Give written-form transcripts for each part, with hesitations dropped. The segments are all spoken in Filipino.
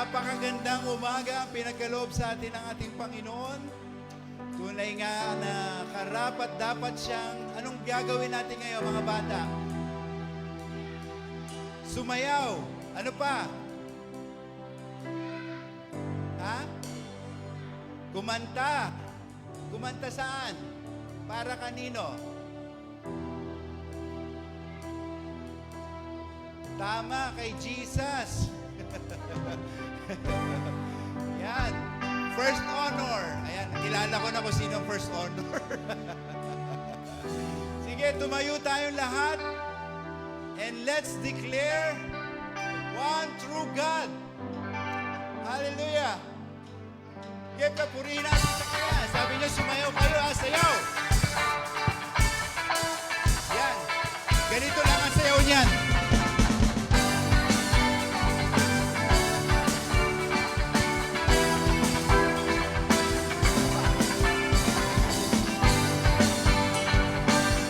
Napakagandang umaga ang pinagkaloob sa atin ng ating Panginoon. Tunay nga na karapat dapat siyang, anong gagawin natin ngayon mga bata? Sumayaw. Ano pa? Ha? Kumanta. Kumanta saan? Para kanino? Tama, kay Jesus. Yan. First honor. Ayan, kilala ko na kung sino ang first honor. Sige, tumayo tayong lahat. And let's declare one true God. Hallelujah. Sige, papurihin natin sa kanya. Sabi niya, sumayaw kayo, sayaw. Yan. Ganito lang ang sayaw niyan.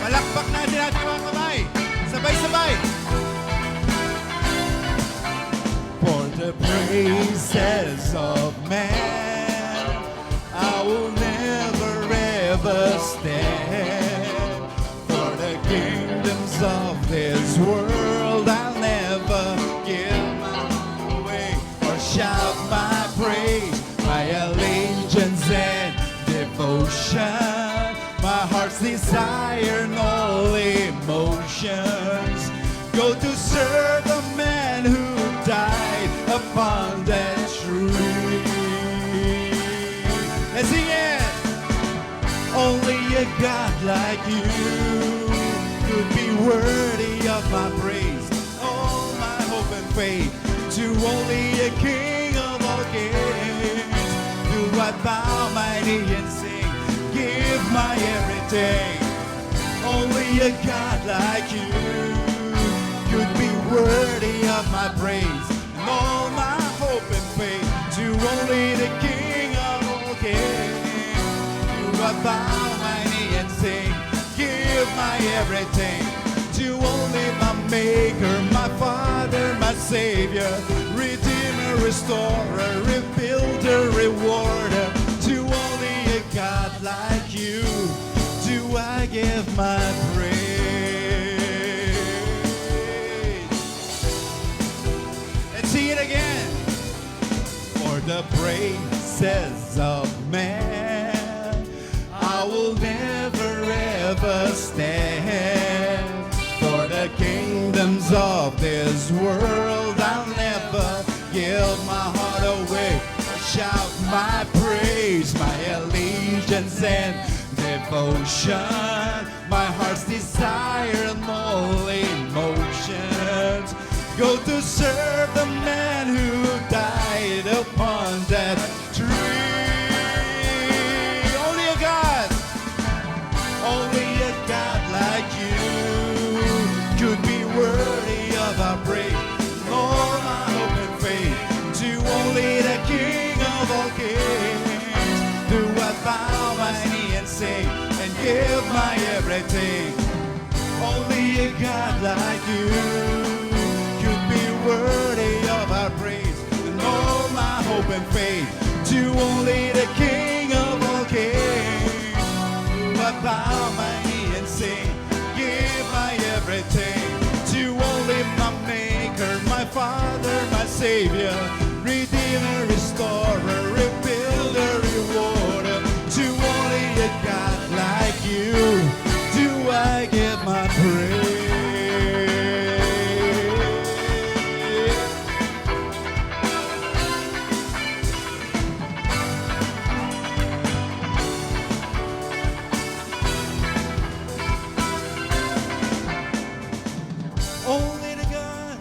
Palakpak natin ating mga kamay. Sabay-sabay. For the praises of man, I will never ever stand. For the kingdoms of this world, I'll never give my way or shout my praise, my allegiance and devotion. My heart's desire and all emotions go to serve the man who died upon that tree. Let's sing it. Only a God like you could be worthy of my praise. All my hope and faith to only a King of all kings. Do I bow my knee and sing, give my everything. Only a God like you could be worthy of my praise. And all my hope and faith to only the King of all kings. Do I bow my knee and sing, give my everything to only my Maker, my Father, my Savior, Redeemer, Restorer, Rebuilder, Rewarder. To only a God like you do I give my praise. Let's sing it again. For the praises of man, I will never ever stand. For the kingdoms of this world, I'll never give my heart away. Shout my praise, my allegiance and devotion. My heart's desire and all emotions go to serve the man who died upon that tree. Only a God like you could be worthy of our praise. All my hope and faith to only the King of all kings. Do I bow my knee and sing and give my everything? Only a God like you could be worthy of our praise. And all my hope and faith to only the King of all kings. Do I bow my knee and sing, give my everything to only my Maker, my Father, my Savior, Redeemer, Restorer, Rebuilder, Rewarder. To only a God like you do I give my praise. Only the God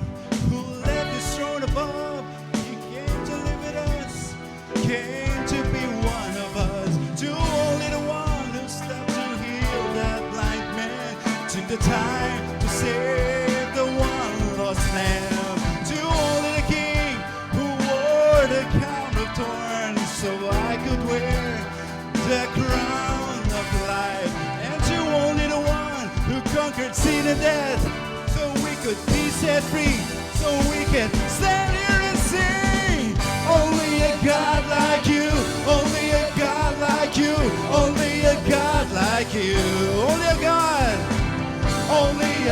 who left his throne above, he came to live with us, came to be one of us. To only the one who stepped to heal that blind man, took the time to save the one lost lamb. To only the King who wore the crown of thorns, so I could wear the crown of life. And to only the one who conquered sin and death, so we could be set free, so we can stand here and sing.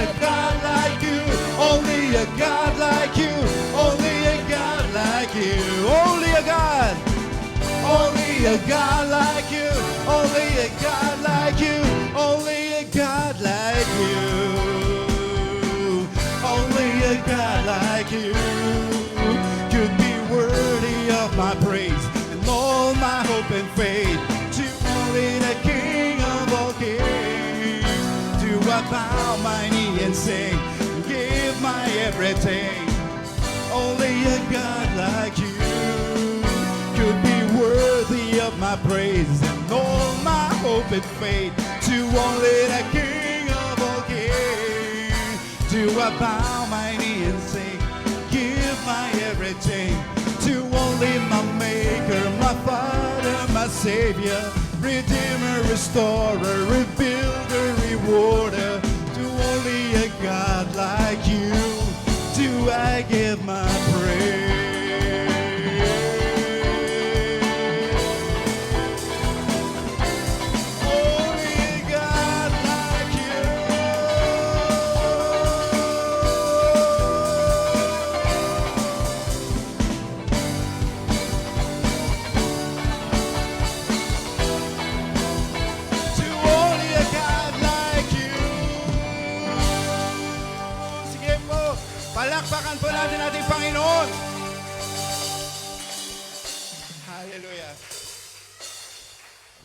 a God like you, only a God like you, only a God like you, only a God. Only a God like you, only a God like you, only a God like you, only a God like you could be worthy of my praise and all my hope and faith. To only the King of all kings, do I bow my knee and sing, give my everything. Only a God like you could be worthy of my praise and all my hope and faith. To only the King of all kings do I bow my knee and sing, give my everything. To only my Maker, my Father, my Savior, Redeemer, Restorer, Rebuilder, Rewarder. To only a God like you do I give my praise. Palakpakan po natin ating Panginoon. Hallelujah.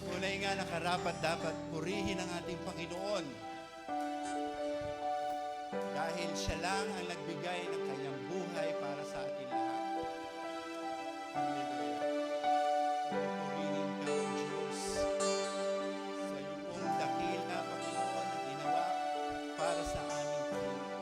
Tunay nga nakarapat dapat purihin ang ating Panginoon. Dahil siya lang ang nagbigay ng kanyang buhay para sa atin lahat. Hallelujah. Purihin ka, O Diyos, sa iyong pong dakil na Panginoon na ginawa para sa aming Panginoon.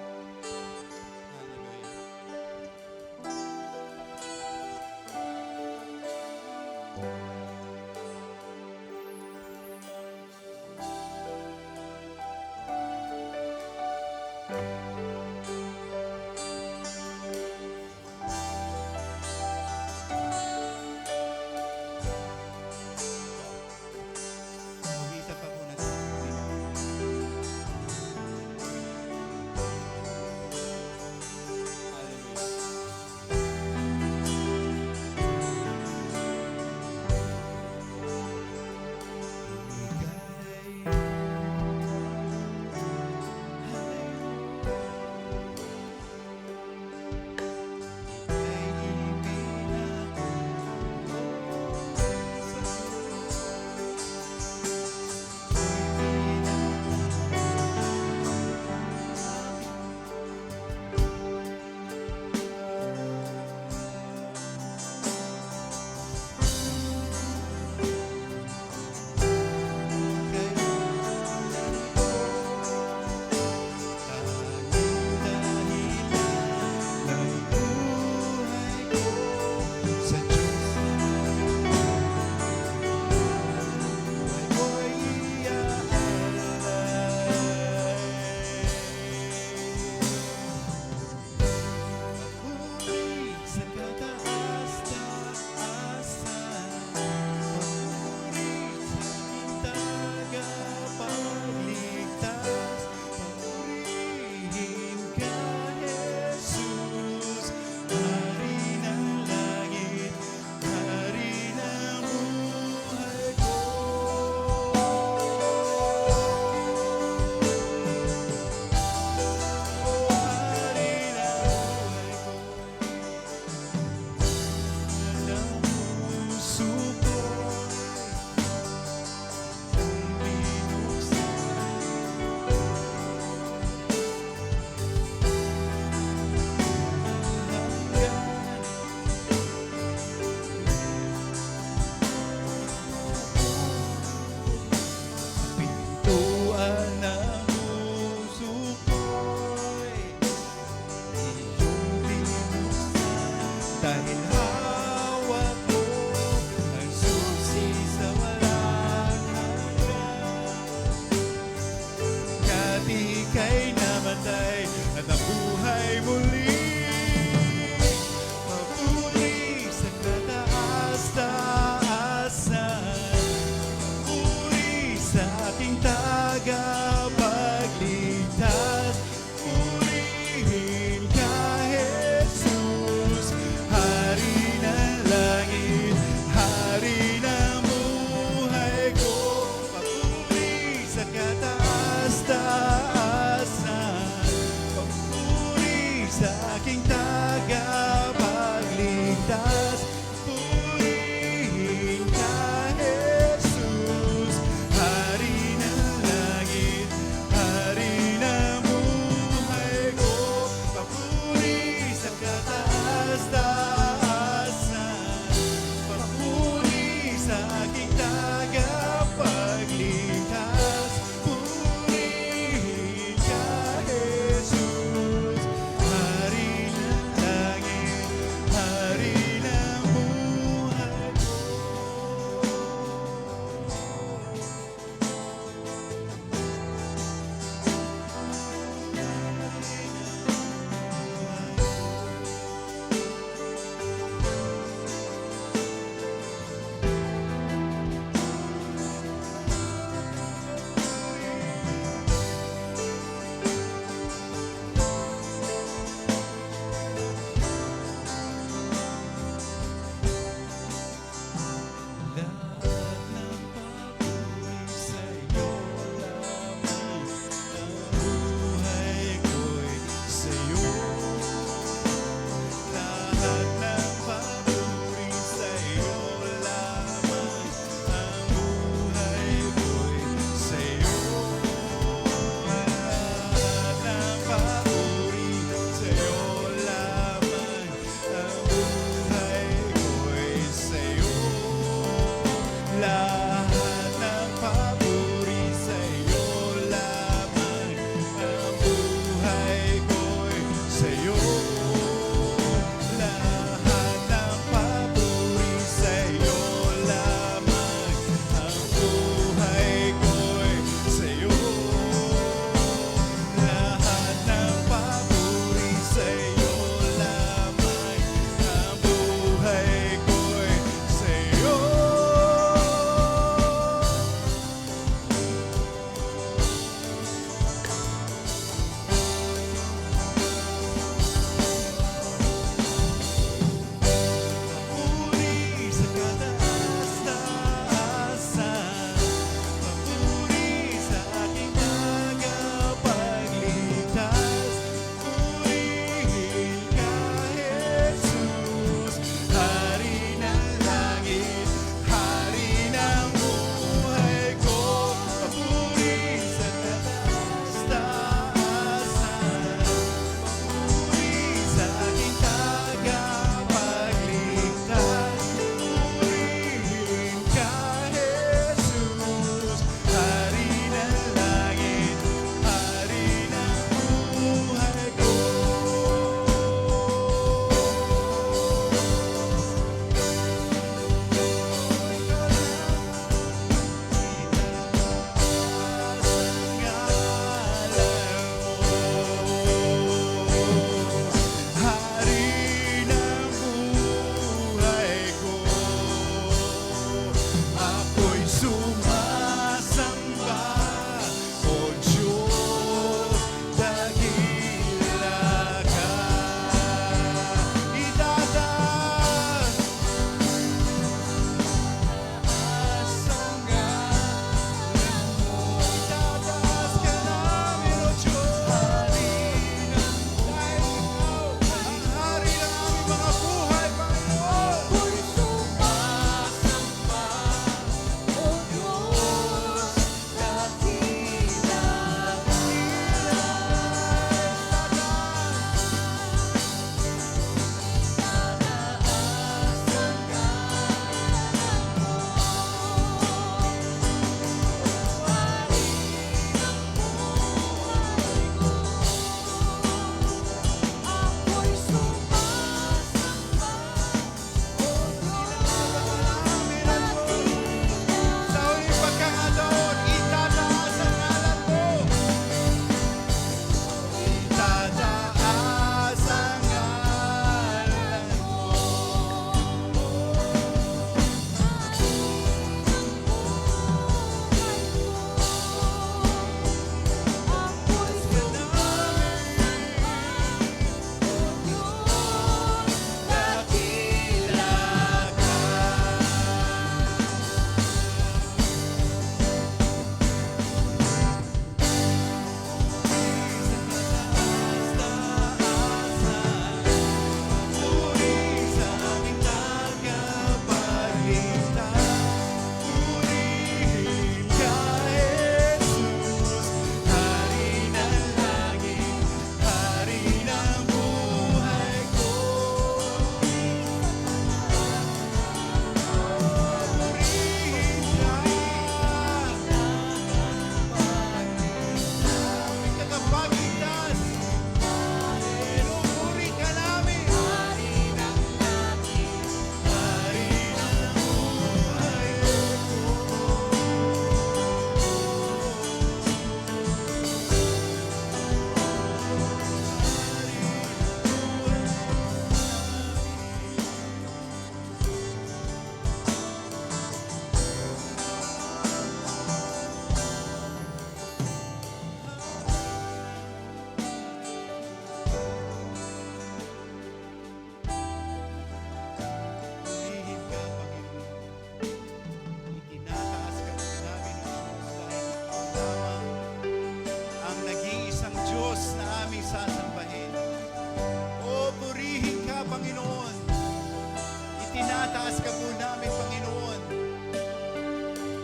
Itinataas ka po namin, Panginoon,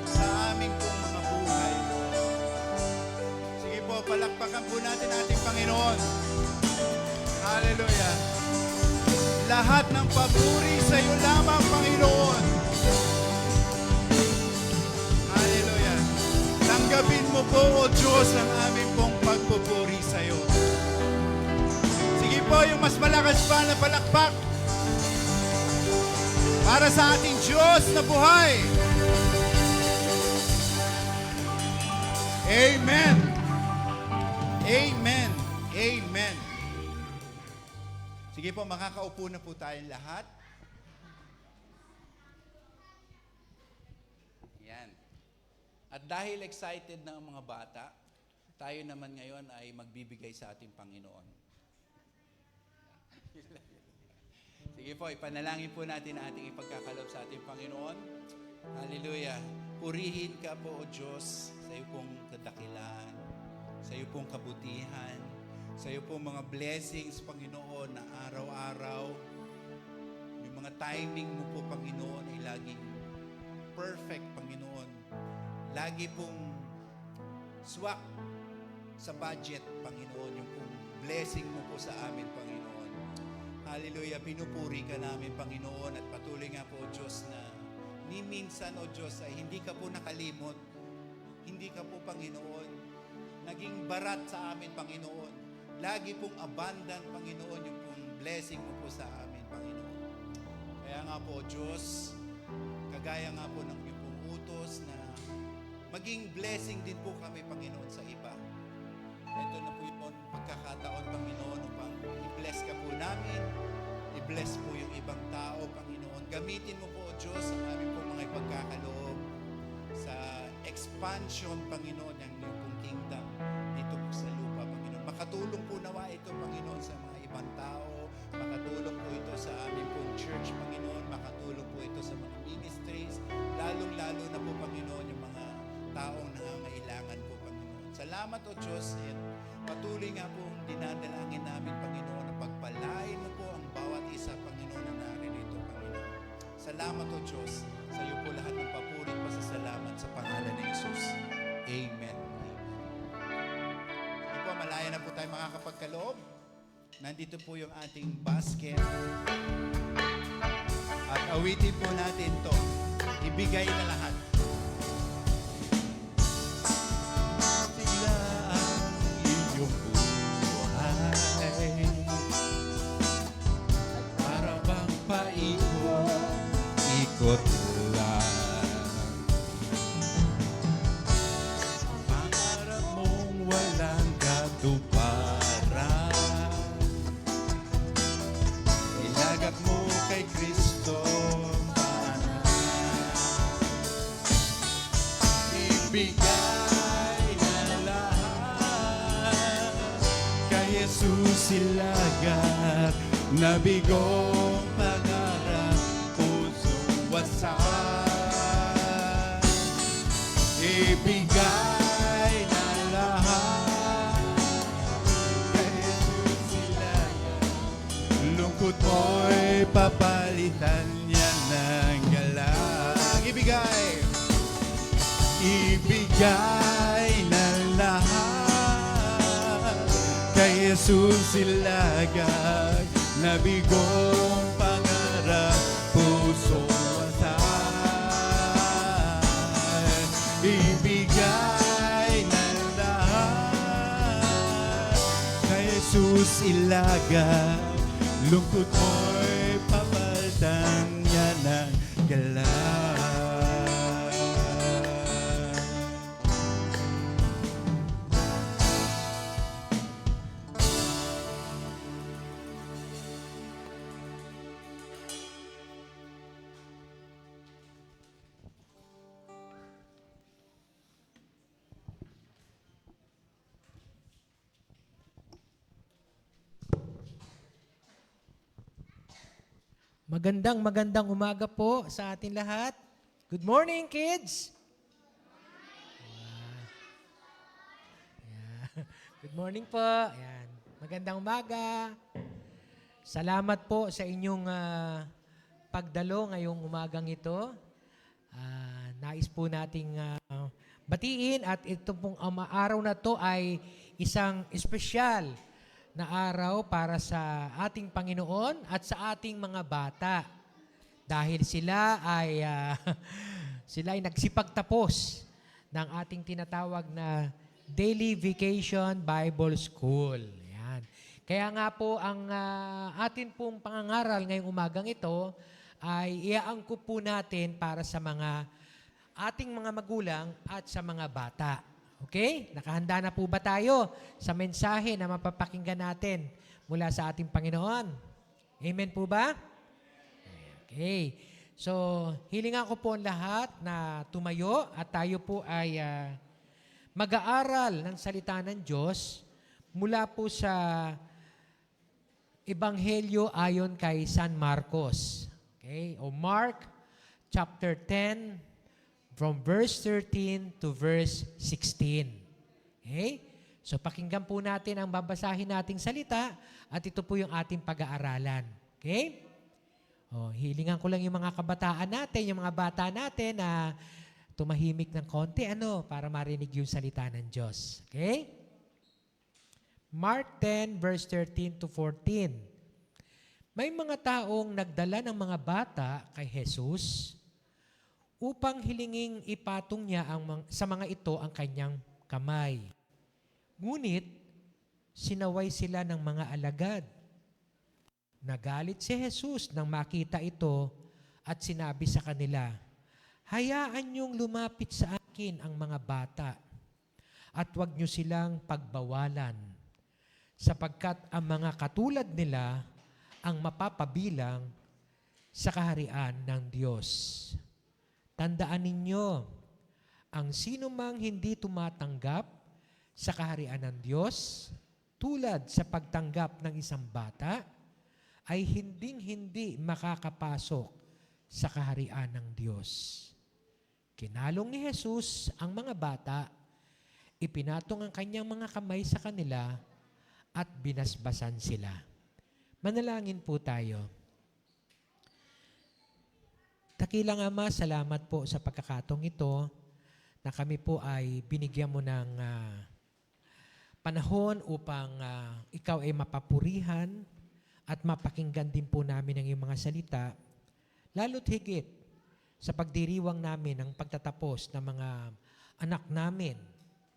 sa aming pong mga buhay. Sige po, palakpakan po natin ating Panginoon. Hallelujah. Lahat ng papuri sa iyo lamang, Panginoon. Hallelujah. Tanggapin mo po, O Diyos, ang aming pong pagpupuri sa iyo. Sige po, yung mas malakas pa na palakpak para sa ating Diyos na buhay. Amen. Amen. Amen. Sige po, makakaupo na po tayong lahat. Yan. At dahil excited na ang mga bata, tayo naman ngayon ay magbibigay sa ating Panginoon. Sige po, ipanalangin po natin ating ipagkakalob sa ating Panginoon. Hallelujah. Purihin ka po, O Diyos, sa iyo pong kadakilan, sa iyo pong kabutihan, sa iyo pong mga blessings, Panginoon, na araw-araw. Yung mga timing mo po, Panginoon, ay laging perfect, Panginoon. Lagi pong swak sa budget, Panginoon, yung pong blessing mo po sa amin, Panginoon. Hallelujah, pinupuri ka namin, Panginoon, at patuloy nga po, O Diyos, na ni minsan, O Diyos, ay hindi ka po nakalimot, hindi ka po, Panginoon, naging barat sa amin, Panginoon. Lagi pong abundant, Panginoon, yung pong blessing mo po sa amin, Panginoon. Kaya nga po, O Diyos, kagaya nga po ng iyong pong utos na maging blessing din po kami, Panginoon, sa iba. Ito na po yung pagkakataon, Panginoon, upang i-bless ka po namin, i-bless po yung ibang tao, Panginoon. Gamitin mo po, O Diyos, ang aming pong mga ipagkakaloob sa expansion, Panginoon, ng iyong pong kingdom dito po sa lupa, Panginoon. Makatulong po nawa ito, Panginoon, sa mga ibang tao. Makatulong po ito sa aming pong church, Panginoon. Makatulong po ito sa mga ministries. Lalong-lalo na po, Panginoon, yung mga taong nangangailangan po, Panginoon. Salamat, O Diyos, at patuloy nga po dinadalangin namin, Panginoon, na pagpalain mo po ang bawat isa, Panginoon, na naririto, Panginoon. Salamat, O Diyos. Sa iyo po lahat ng papuri at pasasalamat sa pangalan ni Jesus. Amen. Hindi po, malaya na po tayo makakapagkaloob. Nandito po yung ating basket. At awitin po natin to. Ibigay na lahat. Sila ang iyong buhay. Para bang paikot lang. Pangarap mong walang katuparan. Ilagak mo kay Kristo para ibigay na lahat kay Jesus ilagak na bigong pangarap pusong wasak. Ibigay na lahat kay Jesus ilagak. Lungkot mo'y papalitan niya ng galang. Ibigay na lahat kay Jesus ilagak na bigong pangarap pusong wasak. Ibigay na lahat kay Jesus ilagak. Lungkot mo'y papalitan niya ng galang. Magandang umaga po sa atin lahat. Good morning, kids! Good morning po. Ayan. Magandang umaga. Salamat po sa inyong pagdalo ngayong umagang ito. Nais po nating batiin at ito pong araw na to ay isang espesyal na araw para sa ating Panginoon at sa ating mga bata. Dahil sila ay sila ay nagsipagtapos ng ating tinatawag na Daily Vacation Bible School. Yan. Kaya nga po ang atin pong pangangaral ngayong umagang ito ay iaangkop po natin para sa mga ating mga magulang at sa mga bata. Okay? Nakahanda na po ba tayo sa mensahe na mapapakinggan natin mula sa ating Panginoon? Amen po ba? Okay. So, hilingan ko po ang lahat na tumayo at tayo po ay mag-aaral ng salita ng Diyos mula po sa Ebanghelyo ayon kay San Marcos. Okay? O Mark chapter 10 from verse 13 to verse 16. Okay? So pakinggan po natin ang babasahin nating salita at ito po yung ating pag-aaralan. Okay? Hilingan ko lang yung mga kabataan natin, yung mga bata natin na tumahimik ng konti, para marinig yung salita ng Diyos. Okay? Mark 10 verse 13 to 14. May mga taong nagdala ng mga bata kay Jesus upang hilinging ipatong niya sa mga ito ang kanyang kamay. Ngunit, sinaway sila ng mga alagad. Nagalit si Jesus nang makita ito at sinabi sa kanila, "Hayaan niyong lumapit sa akin ang mga bata at huwag niyo silang pagbawalan, sapagkat ang mga katulad nila ang mapapabilang sa kaharian ng Diyos. Tandaan ninyo, ang sinumang hindi tumatanggap sa kaharian ng Diyos, tulad sa pagtanggap ng isang bata, ay hinding-hindi makakapasok sa kaharian ng Diyos." Kinalong ni Jesus ang mga bata, ipinatong ang kanyang mga kamay sa kanila, at binasbasan sila. Manalangin po tayo. Dakilang Ama, salamat po sa pagkakataong ito na kami po ay binigyan mo ng panahon upang ikaw ay mapapurihan at mapakinggan din po namin ang iyong mga salita, lalo't higit sa pagdiriwang namin ng pagtatapos ng mga anak namin,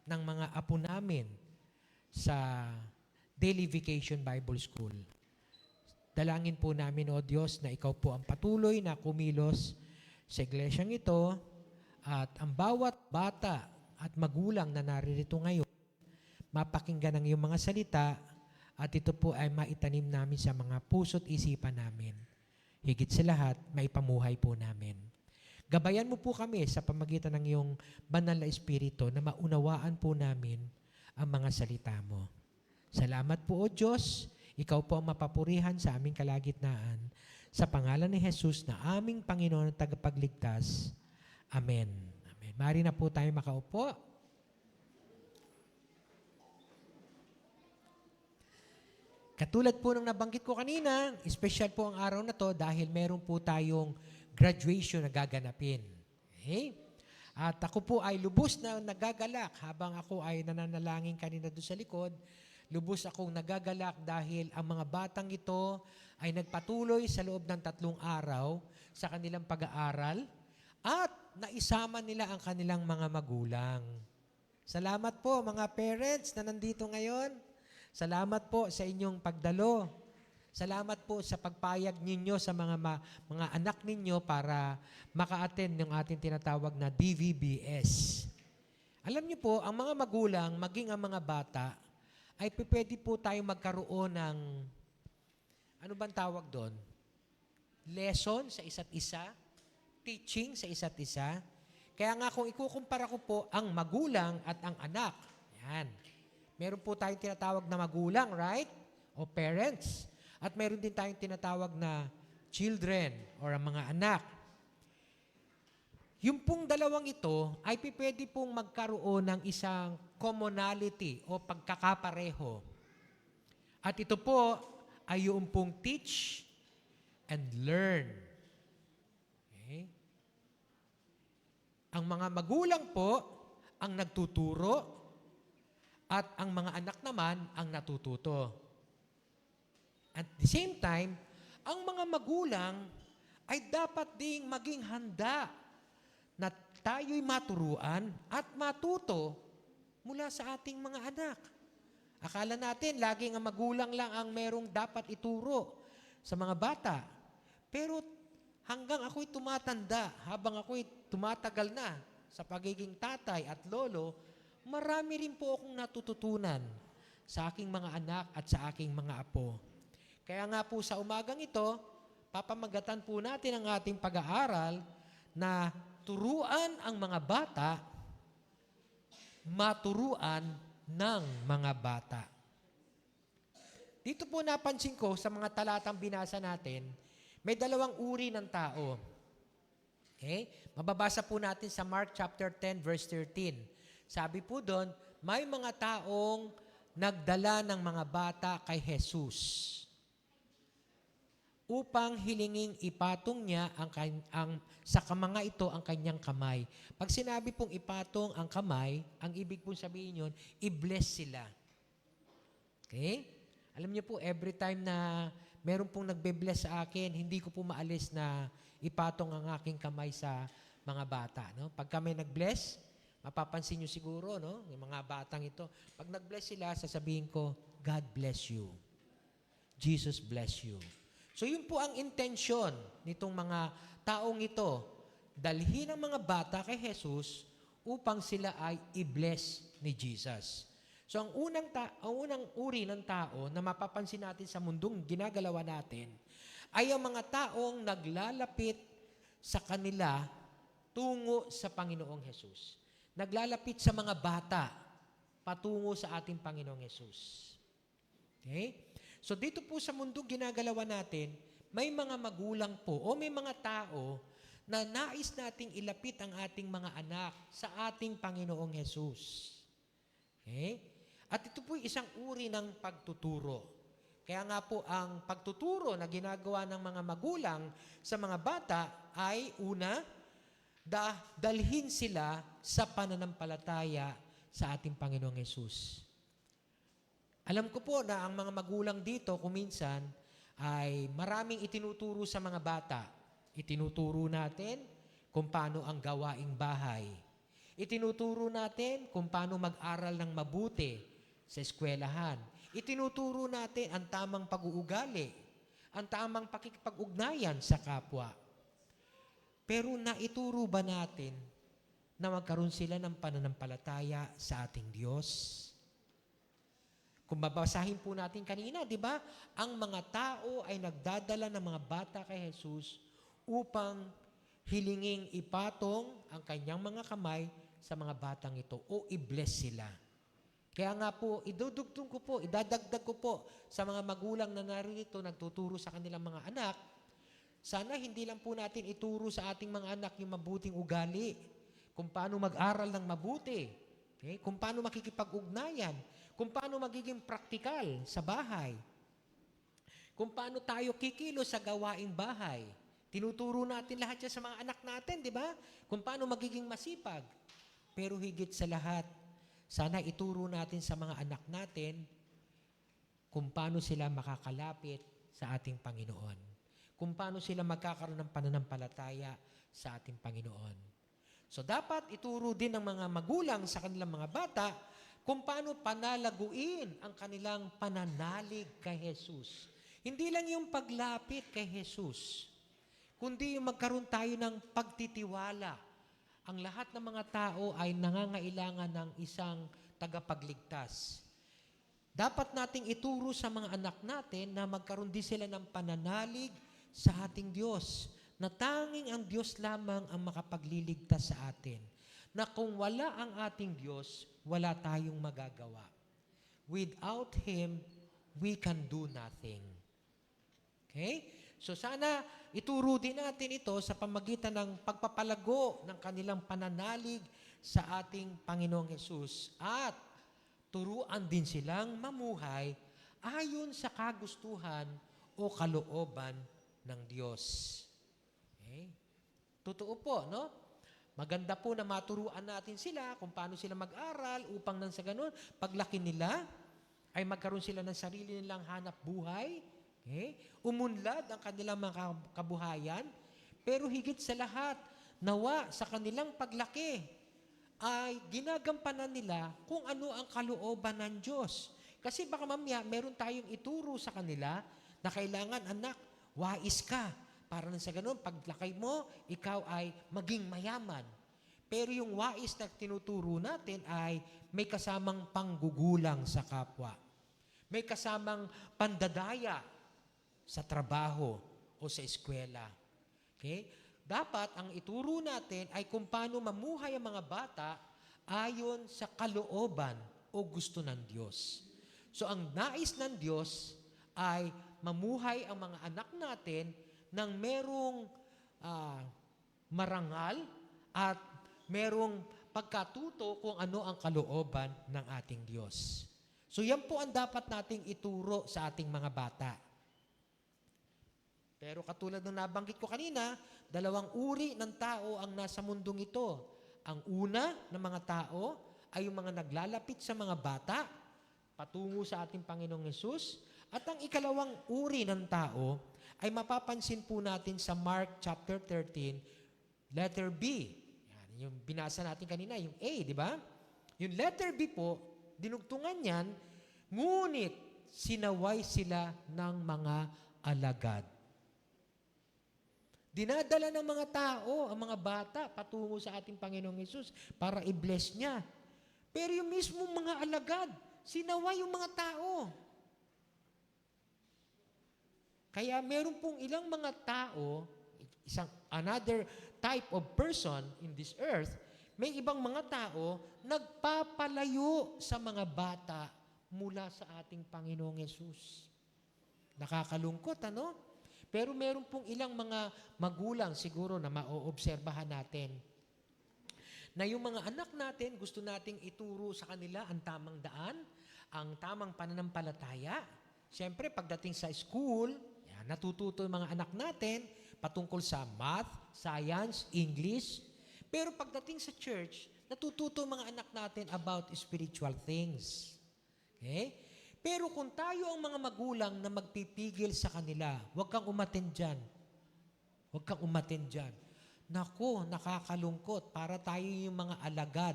ng mga apo namin sa Daily Vacation Bible School. Dalangin po namin, O Diyos, na ikaw po ang patuloy na kumilos sa iglesyang ito at ang bawat bata at magulang na naririto ngayon, mapakinggan ang iyong mga salita at ito po ay maitanim namin sa mga puso't isipan namin. Higit sa lahat, maipamuhay po namin. Gabayan mo po kami sa pamagitan ng iyong banal na Espiritu na maunawaan po namin ang mga salita mo. Salamat po, O Diyos. Ikaw po ang mapapurihan sa aming kalagitnaan. Sa pangalan ni Jesus na aming Panginoon at tagapagligtas. Amen. Amen. Mari na po tayo makaupo. Katulad po nung nabanggit ko kanina, special po ang araw na to dahil meron po tayong graduation na gaganapin. Okay? At ako po ay lubos na nagagalak habang ako ay nananalangin kanina doon sa likod. Lubos akong nagagalak dahil ang mga batang ito ay nagpatuloy sa loob ng 3 araw sa kanilang pag-aaral at naisama nila ang kanilang mga magulang. Salamat po mga parents na nandito ngayon. Salamat po sa inyong pagdalo. Salamat po sa pagpayag ninyo sa mga anak ninyo para maka-attend ng ating tinatawag na DVBS. Alam niyo po, ang mga magulang, maging ang mga bata, ay pwede po tayong magkaroon ng, ano bang tawag doon? Lesson sa isa't isa, teaching sa isa't isa. Kaya nga kung ikukumpara ko po ang magulang at ang anak, yan. Meron po tayong tinatawag na magulang, right? O parents. At meron din tayong tinatawag na children or ang mga anak. Yung pong dalawang ito ay pwede pong magkaroon ng isang commonality o pagkakapareho. At ito po ay yung pong teach and learn. Ang mga magulang po ang nagtuturo at ang mga anak naman ang natututo. At the same time, ang mga magulang ay dapat ding maging handa na tayo'y maturuan at matuto mula sa ating mga anak. Akala natin, laging ang magulang lang ang merong dapat ituro sa mga bata. Pero hanggang ako'y tumatanda, habang ako'y tumatagal na sa pagiging tatay at lolo, marami rin po akong natututunan sa aking mga anak at sa aking mga apo. Kaya nga po sa umagang ito, papamagatan po natin ang ating pag-aaral na turuan ang mga bata, maturuan ng mga bata. Dito po napansin ko sa mga talatang binasa natin, may dalawang uri ng tao. Okay? Mababasa po natin sa Mark chapter 10 verse 13. Sabi po doon, may mga taong nagdala ng mga bata kay Jesus upang hilinging ipatong niya sa mga ito ang kanyang kamay. Pag sinabi pong ipatong ang kamay, ang ibig pong sabihin yun, i-bless sila. Okay? Alam niyo po, every time na meron pong nagbe-bless sa akin, hindi ko po maalis na ipatong ang aking kamay sa mga bata. No? Pag kami nag-bless, mapapansin niyo siguro, no? Yung mga batang ito, pag nag-bless sila, sasabihin ko, God bless you. Jesus bless you. So yun po ang intensyon nitong mga taong ito. Dalhin ang mga bata kay Jesus upang sila ay i-bless ni Jesus. So ang unang uri ng tao na mapapansin natin sa mundong ginagalawa natin ay ang mga taong naglalapit sa kanila tungo sa Panginoong Jesus. Naglalapit sa mga bata patungo sa ating Panginoong Jesus. Okay? So dito po sa mundo ginagalawan natin, may mga magulang po o may mga tao na nais nating ilapit ang ating mga anak sa ating Panginoong Jesus. Okay? At ito po isang uri ng pagtuturo. Kaya nga po ang pagtuturo na ginagawa ng mga magulang sa mga bata ay una, dalhin sila sa pananampalataya sa ating Panginoong Jesus. Alam ko po na ang mga magulang dito kuminsan ay maraming itinuturo sa mga bata. Itinuturo natin kung paano ang gawaing bahay. Itinuturo natin kung paano mag-aral ng mabuti sa eskwelahan. Itinuturo natin ang tamang pag-uugali, ang tamang pakikipag-ugnayan sa kapwa. Pero naituro ba natin na magkaroon sila ng pananampalataya sa ating Diyos? Kung babasahin po natin kanina, di ba? Ang mga tao ay nagdadala ng mga bata kay Jesus upang hilinging ipatong ang kanyang mga kamay sa mga batang ito o i-bless sila. Kaya nga po, idudugtong ko po, idadagdag ko po sa mga magulang na narito nagtuturo sa kanilang mga anak, sana hindi lang po natin ituro sa ating mga anak yung mabuting ugali, kung paano mag-aral ng mabuti, okay? Kung paano makikipag-ugnayan, kung paano magiging praktikal sa bahay, kung paano tayo kikilos sa gawaing bahay. Tinuturo natin lahat yan sa mga anak natin, di ba? Kung paano magiging masipag. Pero higit sa lahat, sana ituro natin sa mga anak natin kung paano sila makakalapit sa ating Panginoon. Kung paano sila magkakaroon ng pananampalataya sa ating Panginoon. So dapat ituro din ng mga magulang sa kanilang mga bata kung paano panalaguin ang kanilang pananalig kay Jesus. Hindi lang yung paglapit kay Jesus, kundi yung magkaroon tayo ng pagtitiwala. Ang lahat ng mga tao ay nangangailangan ng isang tagapagligtas. Dapat nating ituro sa mga anak natin na magkaroon din sila ng pananalig sa ating Diyos, na tanging ang Diyos lamang ang makapagliligtas sa atin. Na kung wala ang ating Diyos, wala tayong magagawa. Without Him, we can do nothing. Okay? So sana ituro din natin ito sa pamagitan ng pagpapalago ng kanilang pananalig sa ating Panginoong Hesus at turuan din silang mamuhay ayon sa kagustuhan o kalooban ng Diyos. Okay? Totoo po, no? Maganda po na maturuan natin sila kung paano sila mag-aral upang nang sa ganun, paglaki nila, ay magkaroon sila ng sarili nilang hanap buhay. Okay? Umunlad ang kanilang mga kabuhayan. Pero higit sa lahat, nawa sa kanilang paglaki ay ginagampanan nila kung ano ang kalooban ng Diyos. Kasi baka mamaya meron tayong ituro sa kanila na kailangan, anak, wais ka. Para nang sa ganun, paglaki mo, ikaw ay maging mayaman. Pero yung wais na tinuturo natin ay may kasamang panggugulang sa kapwa. May kasamang pandadaya sa trabaho o sa eskwela. Okay? Dapat ang ituro natin ay kung paano mamuhay ang mga bata ayon sa kalooban o gusto ng Diyos. So ang nais ng Diyos ay mamuhay ang mga anak natin ng merong marangal at merong pagkatuto kung ano ang kalooban ng ating Diyos. So yan po ang dapat nating ituro sa ating mga bata. Pero katulad ng nabanggit ko kanina, dalawang uri ng tao ang nasa mundong ito. Ang una ng mga tao ay yung mga naglalapit sa mga bata patungo sa ating Panginoong Hesus. At ang ikalawang uri ng tao ay mapapansin po natin sa Mark chapter 13, letter B. Yan, yung binasa natin kanina, yung A, di ba? Yung letter B po, dinugtungan yan, ngunit sinaway sila ng mga alagad. Dinadala ng mga tao, ang mga bata, patungo sa ating Panginoong Hesus para i-bless niya. Pero yung mismo mga alagad, sinaway yung mga tao. Kaya meron pong ilang mga tao, another type of person in this earth, may ibang mga tao nagpapalayo sa mga bata mula sa ating Panginoong Hesus. Nakakalungkot, ano? Pero meron pong ilang mga magulang siguro na maoobserbahan natin na yung mga anak natin, gusto nating ituro sa kanila ang tamang daan, ang tamang pananampalataya. Siyempre, pagdating sa school, natututo yung mga anak natin patungkol sa math, science, English. Pero pagdating sa church, natututo yung mga anak natin about spiritual things. Okay? Pero kung tayo ang mga magulang na magpipigil sa kanila, huwag kang umattend dyan. Huwag kang umattend dyan. Naku, nakakalungkot. Para tayo yung mga alagad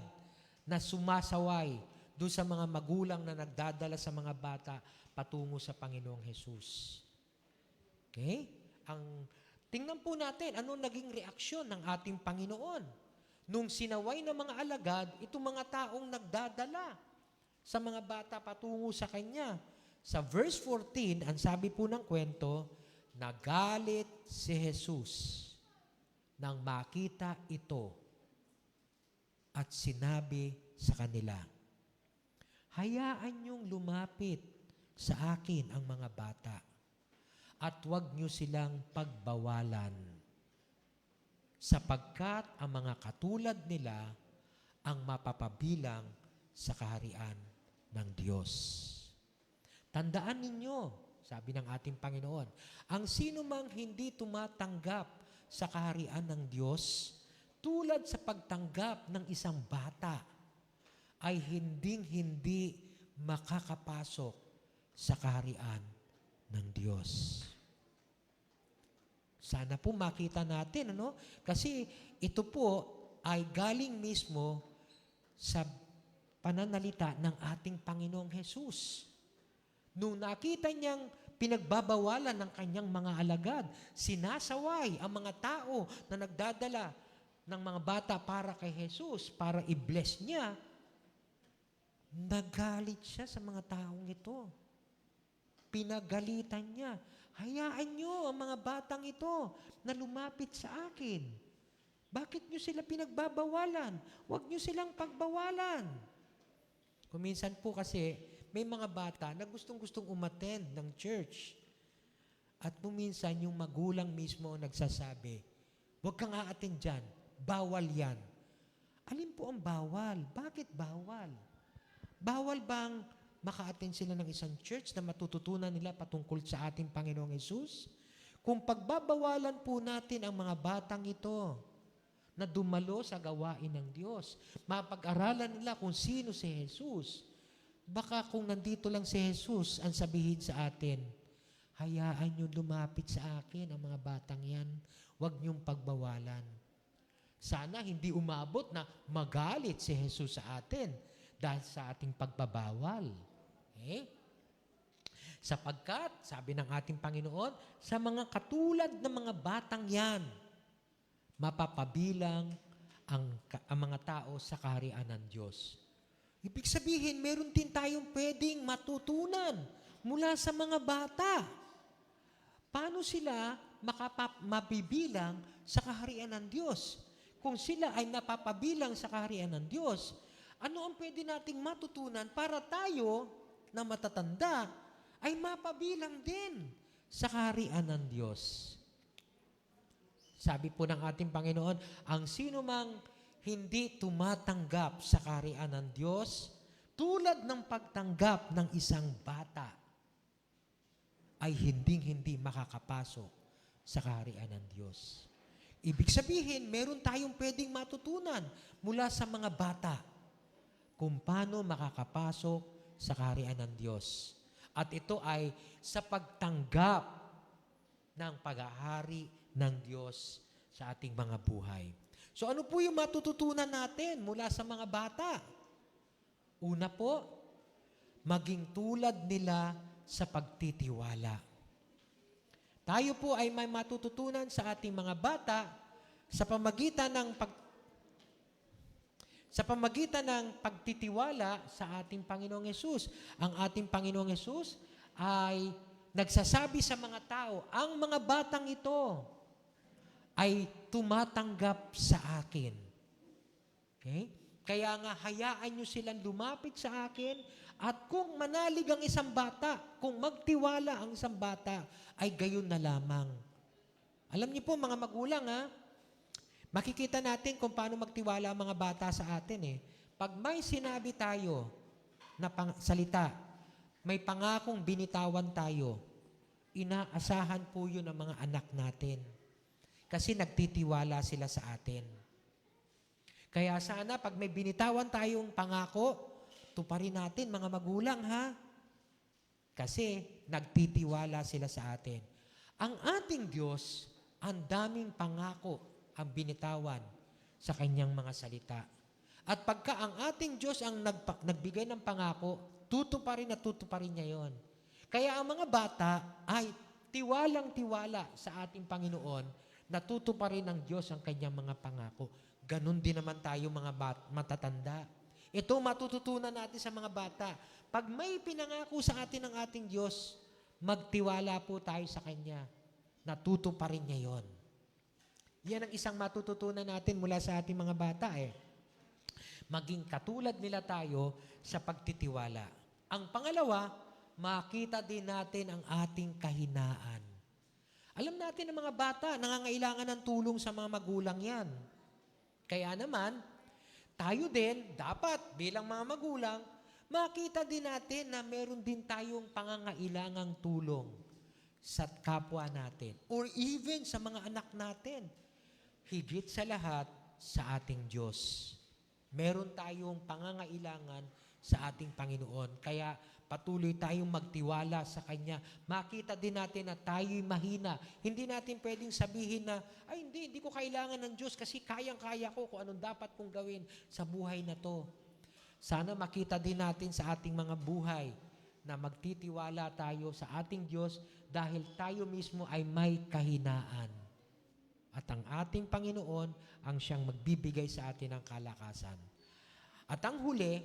na sumasaway doon sa mga magulang na nagdadala sa mga bata patungo sa Panginoong Hesus. Okay? Tingnan po natin, anong naging reaksyon ng ating Panginoon nung sinaway ng mga alagad, itong mga taong nagdadala sa mga bata patungo sa Kanya. Sa verse 14, ang sabi po ng kwento, nagalit si Jesus nang makita ito at sinabi sa kanila, hayaan niyong lumapit sa akin ang mga bata at huwag niyo silang pagbawalan, sapagkat ang mga katulad nila ang mapapabilang sa kaharian ng Diyos. Tandaan ninyo, sabi ng ating Panginoon, ang sino mang hindi tumatanggap sa kaharian ng Diyos, tulad sa pagtanggap ng isang bata, ay hinding-hindi makakapasok sa kaharian ng Diyos. Sana po makita natin, ano? Kasi ito po ay galing mismo sa pananalita ng ating Panginoong Hesus. Nung nakita niyang pinagbabawalan ng kanyang mga alagad, sinasaway ang mga tao na nagdadala ng mga bata para kay Hesus, para i-bless niya, nagalit siya sa mga taong ito. Pinagalitan niya. Hayaan niyo ang mga batang ito na lumapit sa akin. Bakit niyo sila pinagbabawalan? Huwag niyo silang pagbawalan. Kung minsan po kasi, may mga bata na gustong-gustong umattend ng church. At minsan yung magulang mismo ang nagsasabi, huwag kang aattend dyan. Bawal yan. Alin po ang bawal? Bakit bawal? Bawal bang maka-attend sila ng isang church na matututunan nila patungkol sa ating Panginoong Hesus? Kung pagbabawalan po natin ang mga batang ito na dumalo sa gawain ng Diyos. Mapag-aralan nila kung sino si Jesus. Baka kung nandito lang si Jesus, ang sabihin sa atin, hayaan niyo lumapit sa akin ang mga batang yan. Huwag niyong pagbawalan. Sana hindi umabot na magalit si Jesus sa atin dahil sa ating pagbabawal. Okay? Sapagkat, sabi ng ating Panginoon, sa mga katulad ng mga batang yan, mapapabilang ang mga tao sa kaharian ng Diyos. Ibig sabihin, meron din tayong pwedeng matutunan mula sa mga bata. Paano sila mabibilang sa kaharian ng Diyos? Kung sila ay napapabilang sa kaharian ng Diyos, ano ang pwede nating matutunan para tayo na matatanda ay mapabilang din sa kaharian ng Diyos? Sabi po ng ating Panginoon, ang sino mang hindi tumatanggap sa kaharian ng Diyos, tulad ng pagtanggap ng isang bata, ay hindi makakapasok sa kaharian ng Diyos. Ibig sabihin, meron tayong pwedeng matutunan mula sa mga bata kung paano makakapasok sa kaharian ng Diyos. At ito ay sa pagtanggap ng paghahari ng Diyos sa ating mga buhay. So ano po yung matututunan natin mula sa mga bata? Una po, maging tulad nila sa pagtitiwala. Tayo po ay may matututunan sa ating mga bata sa pamagitan ng pagtitiwala sa ating Panginoong Hesus. Ang ating Panginoong Hesus ay nagsasabi sa mga tao, ang mga batang ito ay tumatanggap sa akin. Okay? Kaya nga, hayaan nyo silang lumapit sa akin at kung manalig ang isang bata, kung magtiwala ang isang bata, ay gayon na lamang. Alam niyo po, mga magulang, makikita natin kung paano magtiwala ang mga bata sa atin. Pag may sinabi tayo na salita, may pangakong binitawan tayo, inaasahan po yun ng mga anak natin. Kasi nagtitiwala sila sa atin. Kaya sana pag may binitawan tayong pangako, tuparin natin mga magulang Kasi nagtitiwala sila sa atin. Ang ating Diyos, ang daming pangako ang binitawan sa kanyang mga salita. At pagka ang ating Diyos ang nagbigay ng pangako, tutuparin at tutuparin niya yon. Kaya ang mga bata ay tiwalang-tiwala sa ating Panginoon, natutuparin ng Diyos ang kanyang mga pangako. Ganon din naman tayo mga matatanda. Ito matututunan natin sa mga bata. Pag may pinangako sa atin ng ating Diyos, magtiwala po tayo sa Kanya. Natutuparin niya yon. Yan ang isang matututunan natin mula sa ating mga bata. Maging katulad nila tayo sa pagtitiwala. Ang pangalawa, makita din natin ang ating kahinaan. Alam natin ng mga bata, nangangailangan ng tulong sa mga magulang yan. Kaya naman, tayo din, dapat bilang mga magulang, makita din natin na meron din tayong pangangailangang tulong sa kapwa natin or even sa mga anak natin. Higit sa lahat, sa ating Diyos. Meron tayong pangangailangan sa ating Panginoon. Kaya patuloy tayong magtiwala sa Kanya. Makita din natin na tayo'y mahina. Hindi natin pwedeng sabihin na, ay hindi ko kailangan ng Diyos kasi kayang-kaya ko kung anong dapat kong gawin sa buhay na to. Sana makita din natin sa ating mga buhay na magtitiwala tayo sa ating Diyos dahil tayo mismo ay may kahinaan. At ang ating Panginoon ang siyang magbibigay sa atin ng kalakasan. At ang huli,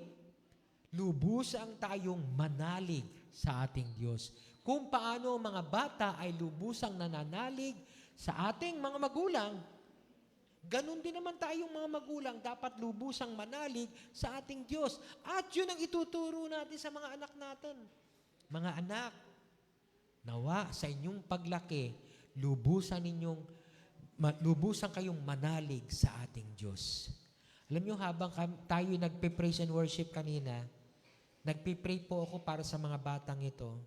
lubusang tayong manalig sa ating Diyos. Kung paano mga bata ay lubusang nananalig sa ating mga magulang, ganun din naman tayong mga magulang dapat lubusang manalig sa ating Diyos. At yun ang ituturo natin sa mga anak natin. Mga anak, nawa sa inyong paglaki, lubusan kayong manalig sa ating Diyos. Alam niyo, habang tayo nagpe-praise and worship kanina, nagpe-pray po ako para sa mga batang ito.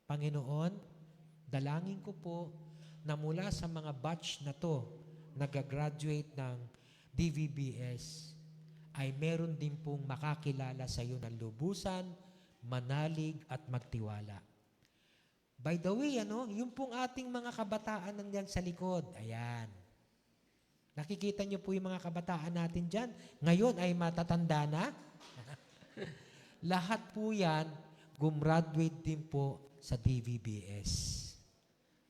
Panginoon, dalangin ko po na mula sa mga batch na to, nag-graduate ng DVBS ay meron din pong makakilala sa iyo ng lubusan, manalig at magtiwala. By the way, yung pong ating mga kabataan nandyan sa likod, ayan. Nakikita niyo po yung mga kabataan natin dyan. Ngayon ay matatanda na. Lahat po yan, gumraduate din po sa DVBS.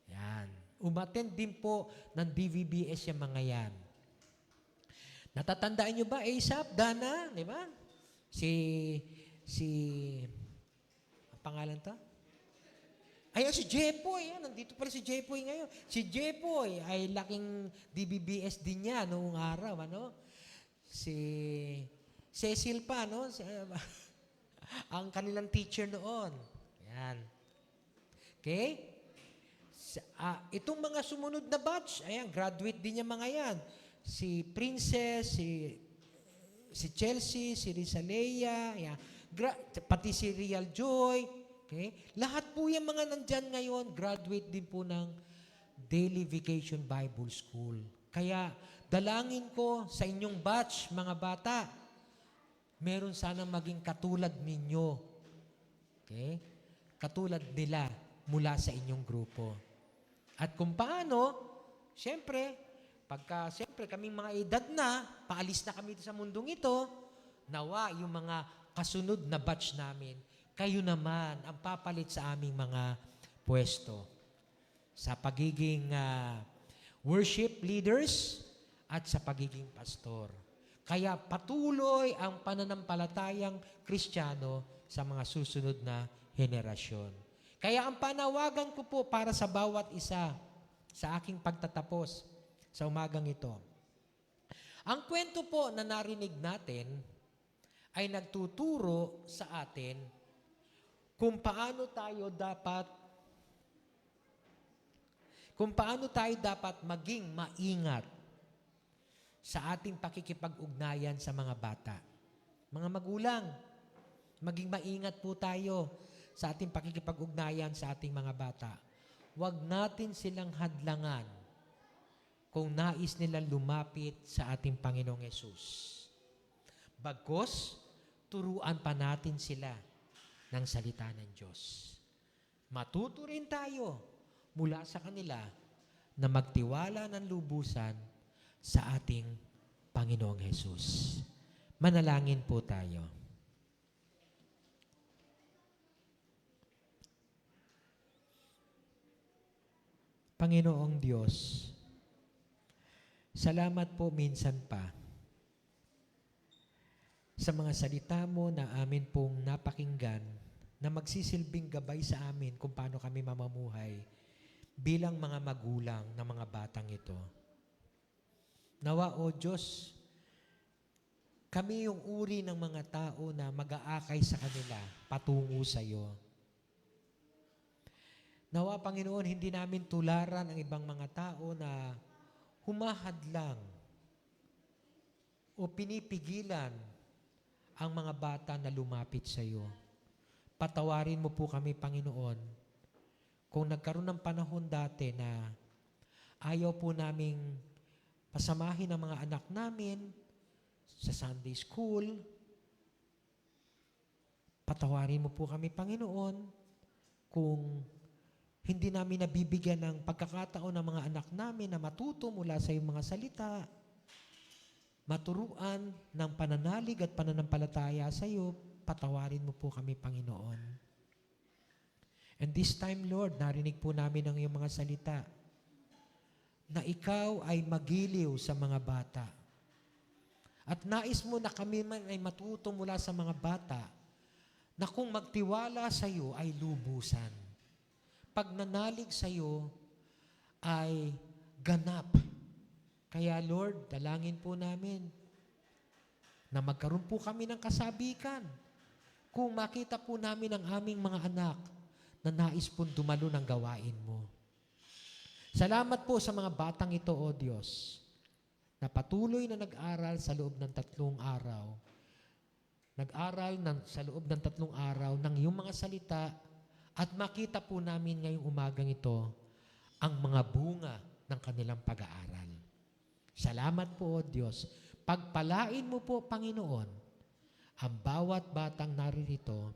Yan. Umattend din po ng DVBS yung mga yan. Natatandaan nyo ba, ASAP, Dana, di ba? Ang pangalan to? Ayan, si Jepoy. Nandito pala si Jepoy ngayon. Si Jepoy ay laking DBBS din niya noong araw. Si Cecil pa, ang kanilang teacher noon. Yan. Okay? Itong mga sumunod na batch, ayan, graduate din yung mga yan. Si Princess, si Chelsea, si Rizalea, ayan. Pati si Real Joy. Okay? Lahat po yung mga nandyan ngayon, graduate din po ng Daily Vacation Bible School. Kaya, dalangin ko sa inyong batch, mga bata, meron sana maging katulad ninyo. Okay? Katulad nila mula sa inyong grupo. At kung paano, siyempre kaming mga edad na, paalis na kami sa mundong ito, nawa yung mga kasunod na batch namin, kayo naman ang papalit sa aming mga pwesto sa pagiging worship leaders at sa pagiging pastor. Kaya patuloy ang pananampalatayang Kristiyano sa mga susunod na henerasyon. Kaya ang panawagan ko po para sa bawat isa sa aking pagtatapos sa umagang ito. Ang kwento po na narinig natin ay nagtuturo sa atin kung paano tayo dapat maging maingat sa ating pakikipag-ugnayan sa mga bata. Mga magulang, maging maingat po tayo sa ating pakikipag-ugnayan sa ating mga bata. Huwag natin silang hadlangan kung nais nilang lumapit sa ating Panginoong Yesus. Bagkus, turuan pa natin sila ng salita ng Diyos. Matuto rin tayo mula sa kanila na magtiwala ng lubusan sa ating Panginoong Yesus. Manalangin po tayo. Panginoong Diyos, salamat po minsan pa sa mga salita mo na amin pong napakinggan na magsisilbing gabay sa amin kung paano kami mamamuhay bilang mga magulang ng mga batang ito. Nawa, O Diyos, kami yung uri ng mga tao na mag-aakay sa kanila patungo sa iyo. Nawa, Panginoon, hindi namin tularan ang ibang mga tao na humahadlang o pinipigilan ang mga bata na lumapit sa iyo. Patawarin mo po kami, Panginoon, kung nagkaroon ng panahon dati na ayaw po naming pasamahin ang mga anak namin sa Sunday school. Patawarin mo po kami, Panginoon, kung hindi namin nabibigyan ng pagkakataon ng mga anak namin na matuto mula sa iyong mga salita, maturuan ng pananalig at pananampalataya sa iyo, patawarin mo po kami, Panginoon. And this time, Lord, narinig po namin ang iyong mga salita na ikaw ay magiliw sa mga bata. At nais mo na kami man ay matuto mula sa mga bata na kung magtiwala sa iyo ay lubusan. Pagnanalig sa iyo ay ganap. Kaya Lord, dalangin po namin na magkaroon po kami ng kasabikan kung makita po namin ang aming mga anak na nais pong dumalo ng gawain mo. Salamat po sa mga batang ito, O Diyos, na patuloy na nag-aral sa loob ng 3 araw. Sa loob ng 3 araw ng iyong mga salita at makita po namin ngayong umagang ito ang mga bunga ng kanilang pag-aaral. Salamat po, O Diyos. Pagpalain mo po, Panginoon, ang bawat batang naririto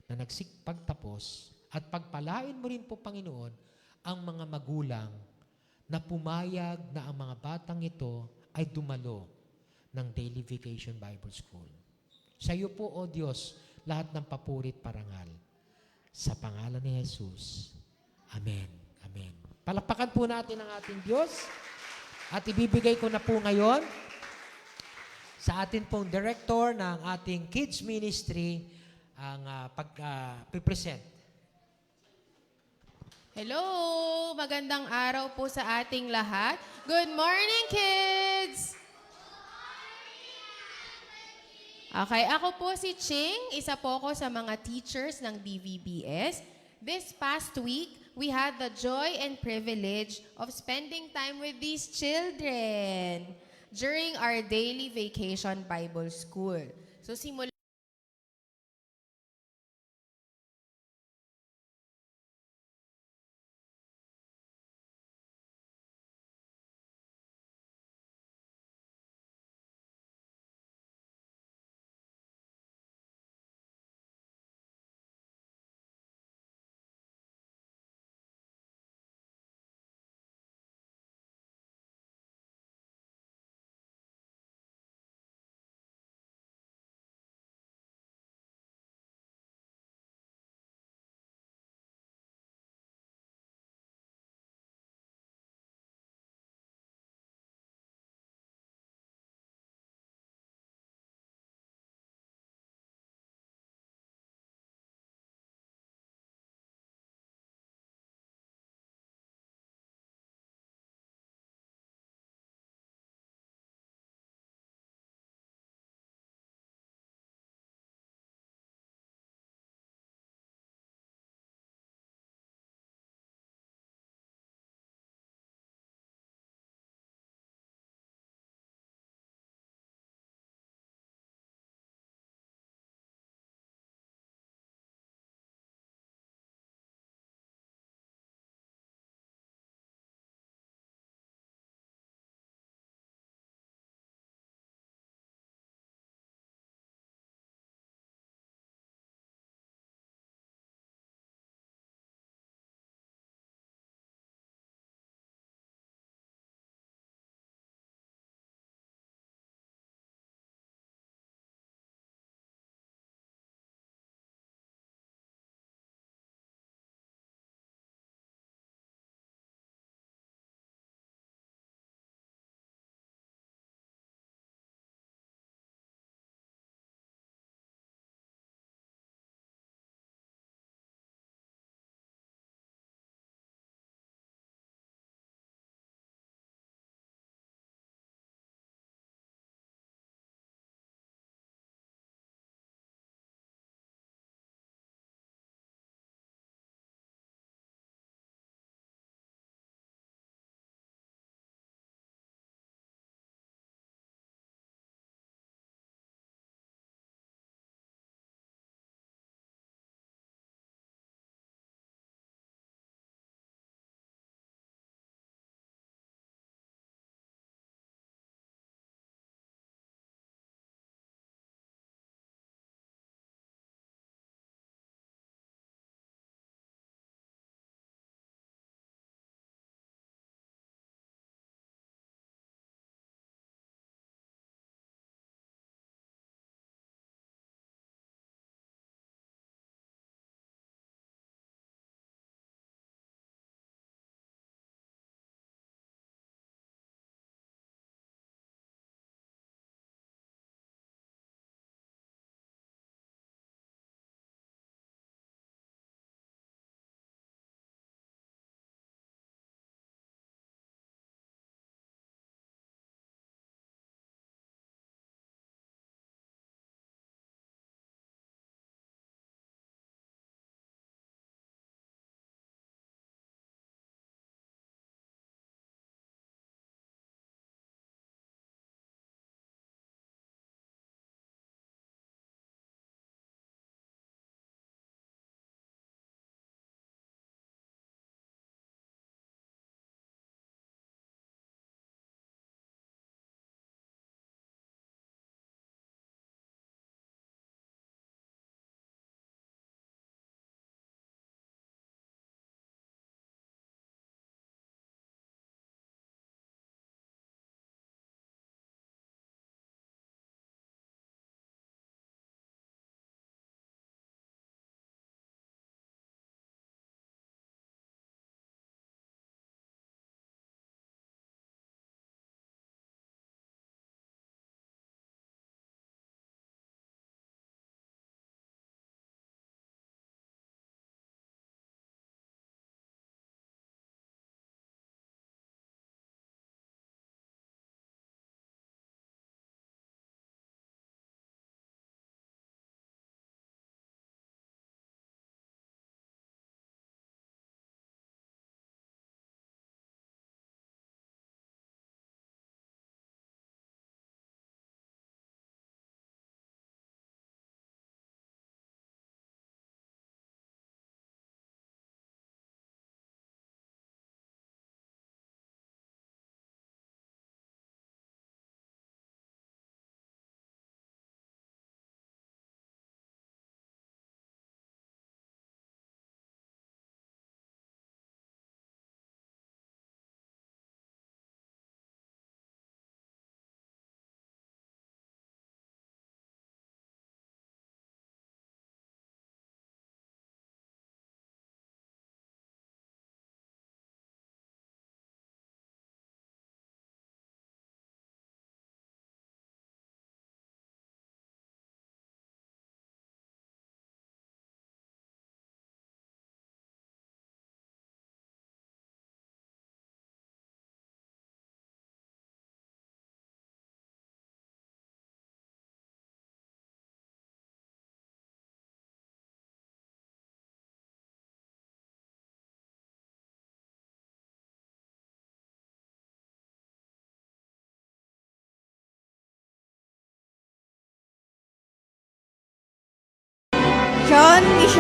na nagsikpagtapos at pagpalain mo rin po, Panginoon, ang mga magulang na pumayag na ang mga batang ito ay dumalo ng Daily Vacation Bible School. Sa iyo po, O Diyos, lahat ng papurit parangal. Sa pangalan ni Jesus. Amen. Amen. Palakpakan po natin ang ating Diyos at ibibigay ko na po ngayon sa atin pong director ng ating kids ministry ang pag-present. Hello! Magandang araw po sa ating lahat. Good morning, kids! Okay, ako po si Ching. Isa po ako sa mga teachers ng DVBS. This past week, we had the joy and privilege of spending time with these children during our daily vacation Bible school. So simula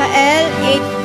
Shael 8.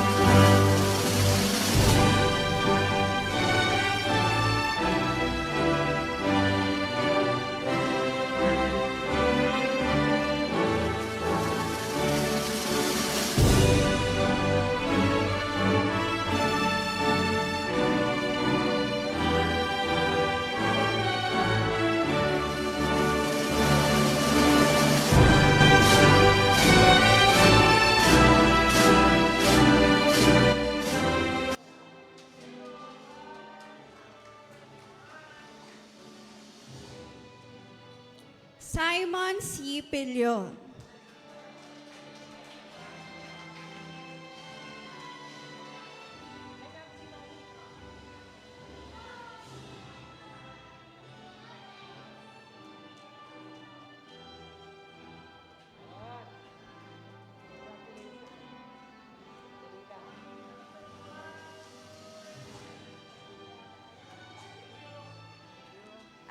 Simon C. Pilyon.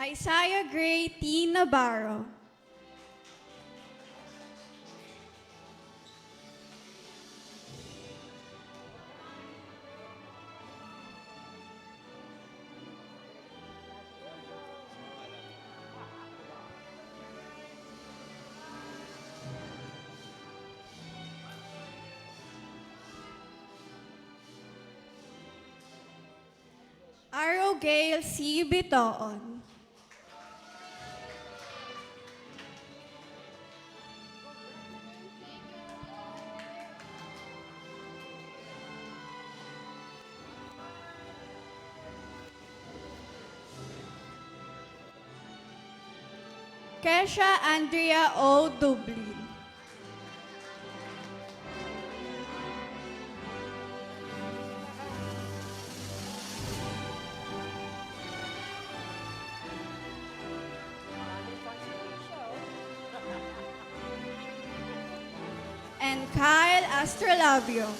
Isaiah Gray T. Navarro. Arrow Gale C. Bitoon. Kesha Andrea O. Dublin. And Kyle Astrolabio.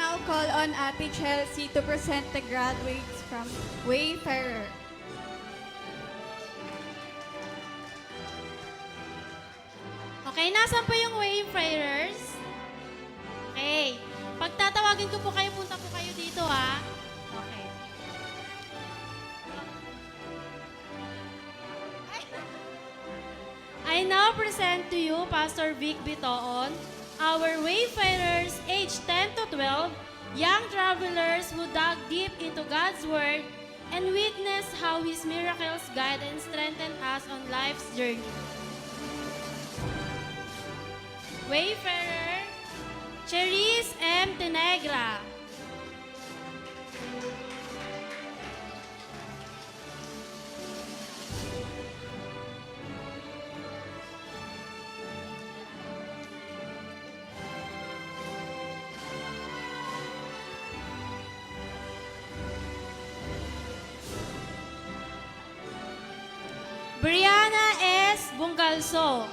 Now call on Ate Chelsea to present the graduates from Wayfarer. Okay, nasan po yung Wayfarers? Okay. Pag tatawagin ko po kayo, punta po kayo dito, ha? Okay. I now present to you Pastor Vic Bitoon, our Wayfarers aged 10 to 12, young travelers who dug deep into God's Word and witnessed how His miracles guide and strengthen us on life's journey. Wayfarer, Cherise M. Tenegra. Brianna S. Bungalso.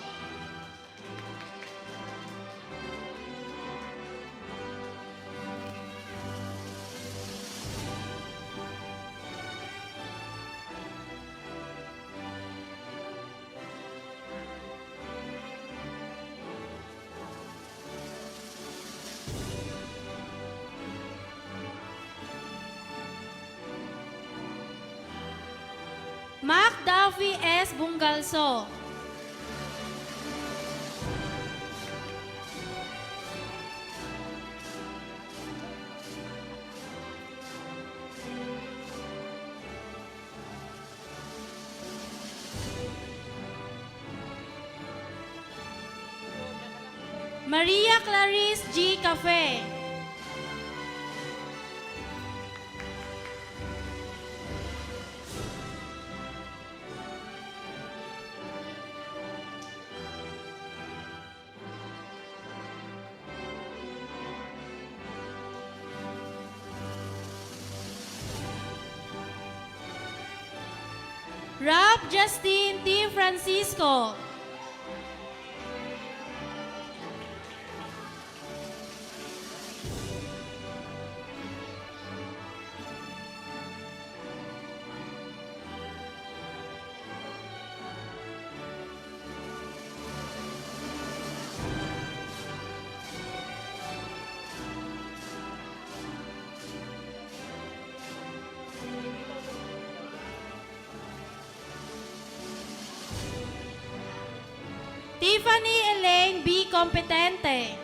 Mac Duffy S. Bungalso. Maria Clarice G. Cafe. Rap Justine T. Francisco. Tiffany Elaine B. Competente.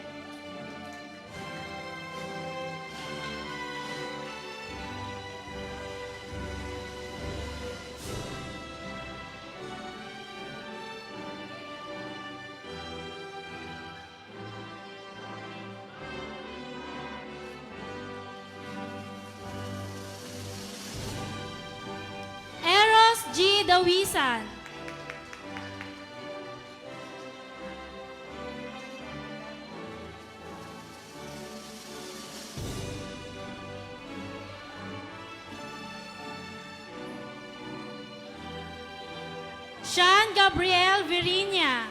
Eros G. Dawisan. Sean Gabriel Virinia.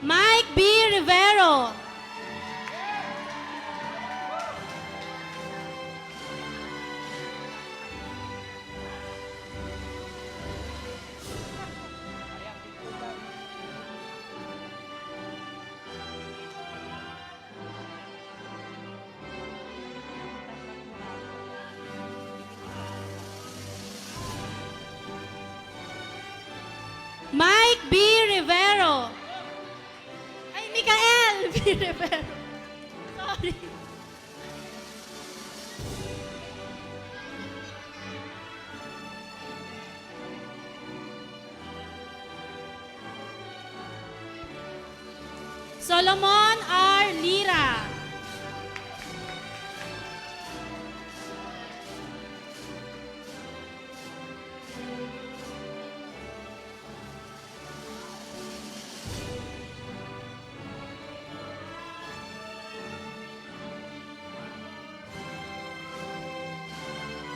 Mike B. Rivero. Mike B. Rivero. Ay, Mikael B. Rivero. Sorry. Solomon R. Lira.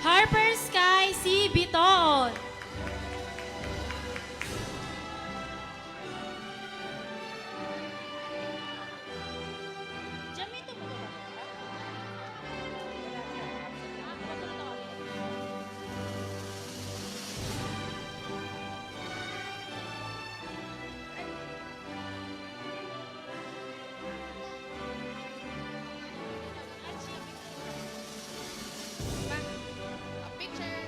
Harper Sky C. Bitoon. Jamito mo ba? A picture.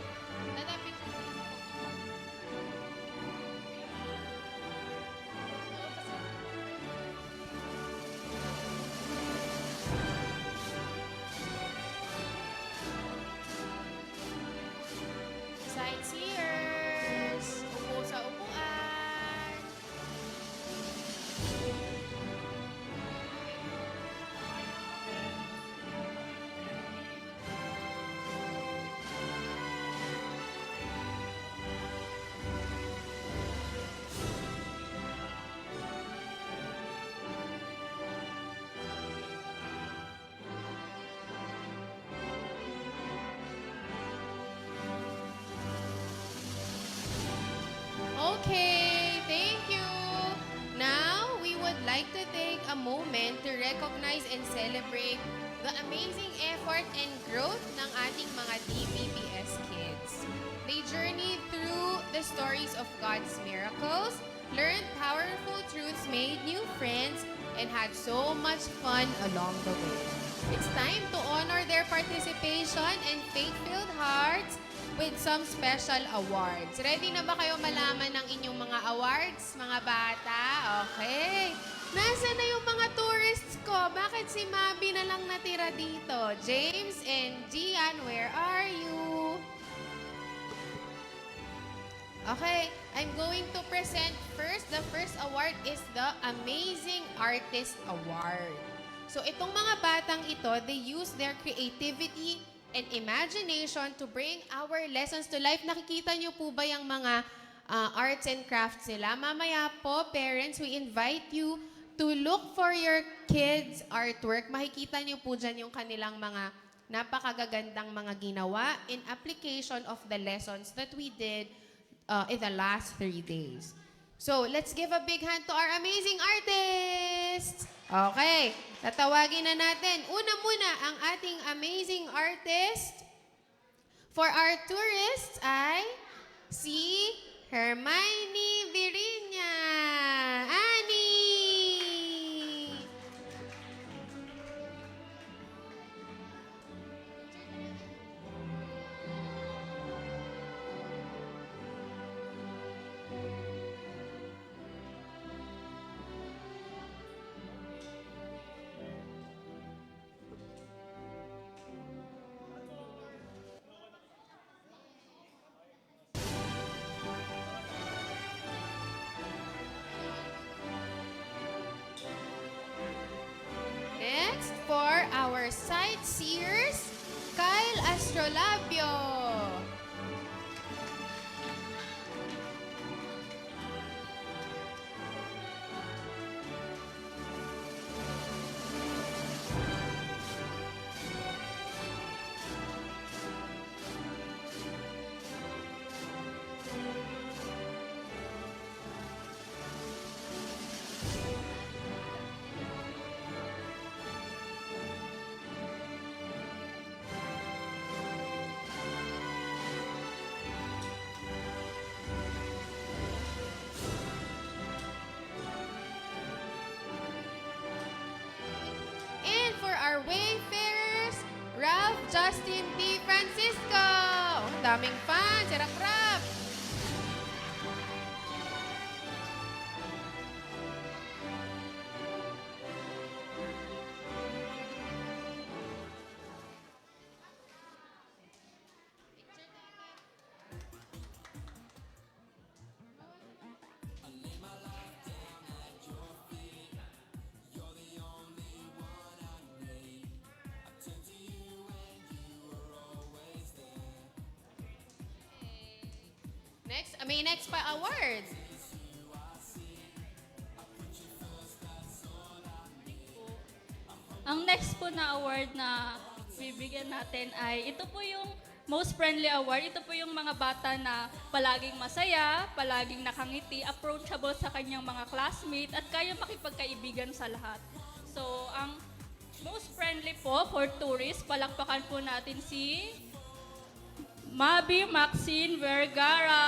Dada picture. Sightseers. Upo sa upuan. Okay, thank you. Now, we would like to take a moment to recognize and celebrate the amazing effort and growth ng ating mga DVBS kids. They journeyed through the stories of God's miracles, learned powerful truths, made new friends, and had so much fun along the way. It's time to honor their participation and faith-filled hearts with some special awards. Ready na ba kayo malaman ng inyong mga awards, mga bata? Okay. Nasaan na yung mga tourists ko? Bakit si Mabi na lang natira dito? James and Gian, where are you? Okay, I'm going to present first. The first award is the Amazing Artist Award. So itong mga batang ito, they use their creativity and imagination to bring our lessons to life. Nakikita niyo po ba yung mga arts and crafts nila? Mamaya po, parents, we invite you to look for your kids' artwork. Makikita niyo po dyan yung kanilang mga napakagagandang mga ginawa in application of the lessons that we did in the last 3 days. So, let's give a big hand to our amazing artists! Okay, tatawagin na natin. Una muna, ang ating amazing artist for our tourists ay si Hermione Virinia. Annie! Next, for our sightseers, Kyle Astrolabio. And for our wayfarers, Ralph Justin D. Francisco. Ang daming fans. Sarap, Ralph. May next pa award. Ang next po na award na bibigyan natin ay ito po yung Most Friendly Award. Ito po yung mga bata na palaging masaya, palaging nakangiti, approachable sa kanyang mga classmate at kaya makipagkaibigan sa lahat. So, ang most friendly po for tourists, palakpakan po natin si Mabi Maxine Vergara.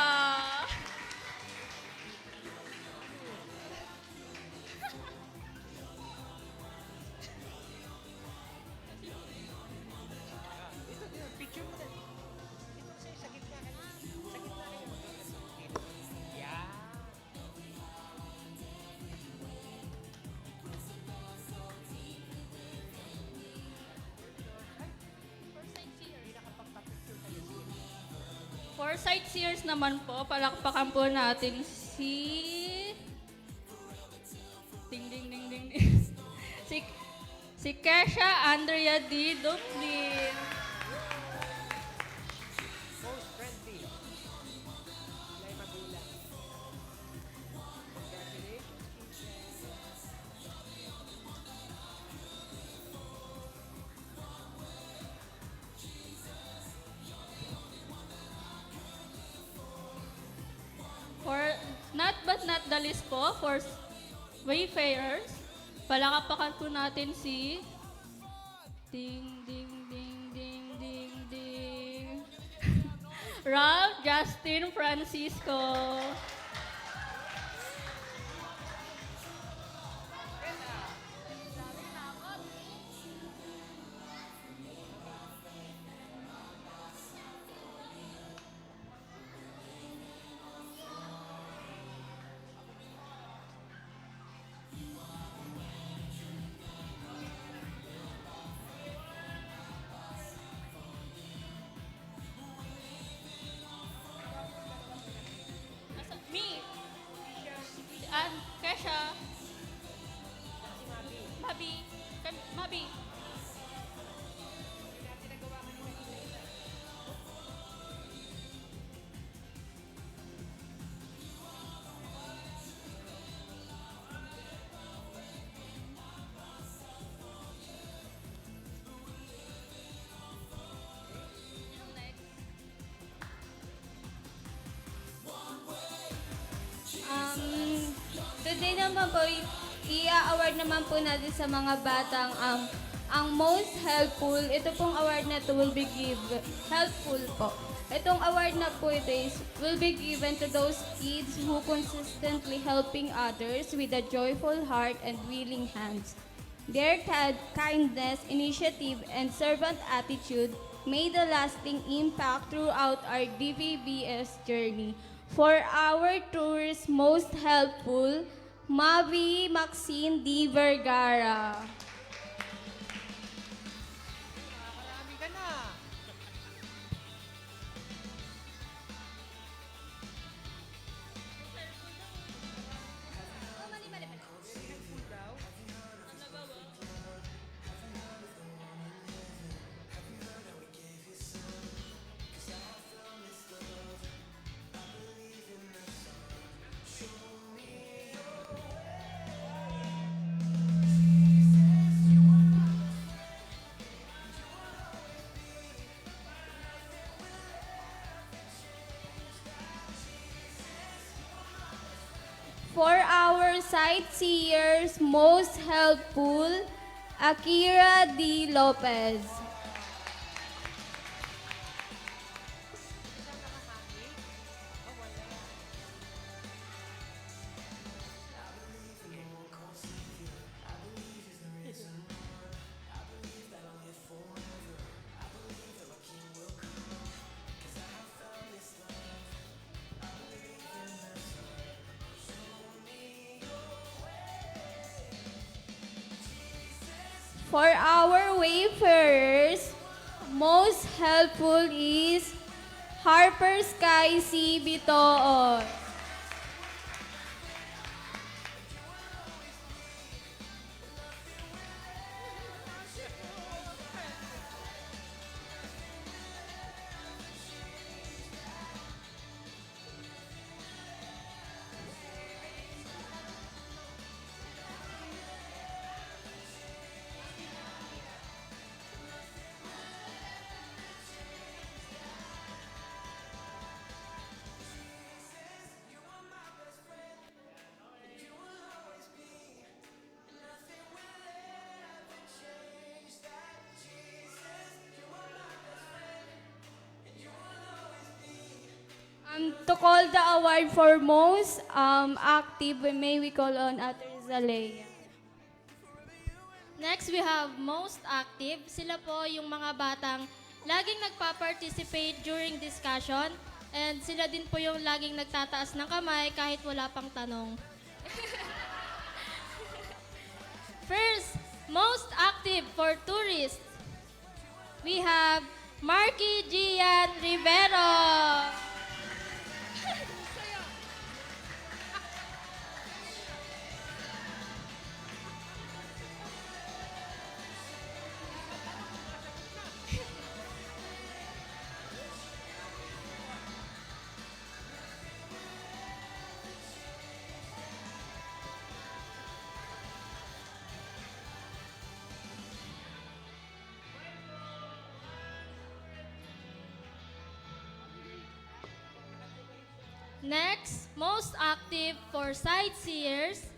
For sightseers naman po, palakpakan po natin si... Ding, ding, ding, ding, ding. si Kesha Andrea D. Duplin. Most friendly. Lay magulang. Congratulations. For not but not the least po, for wayfarers, palakpakan po natin si ding ding ding ding ding ding Ralph Justin Francisco. Me. Kesha. Mabi. Mabi. Today naman po, i-award naman po natin sa mga batang ang most helpful. Ito pong award na to will be helpful po. Itong award na po ito will be given to those kids who consistently helping others with a joyful heart and willing hands. Their kindness, initiative, and servant attitude made a lasting impact throughout our DVBS journey. For our tour's most helpful, Mavi Maxine D. Vergara. For our sightseers, most helpful, Akira D. Lopez. For our wayfarers, most helpful is Harper Sky C. Bitoon. To call the award for most active, may we call on Ate Zalea. Next, we have most active. Sila po yung mga batang laging nagpa-participate during discussion. And sila din po yung laging nagtataas ng kamay kahit wala pang tanong. First, most active for tourists. We have Marky Gian Rivero. Next, most active for sightseers,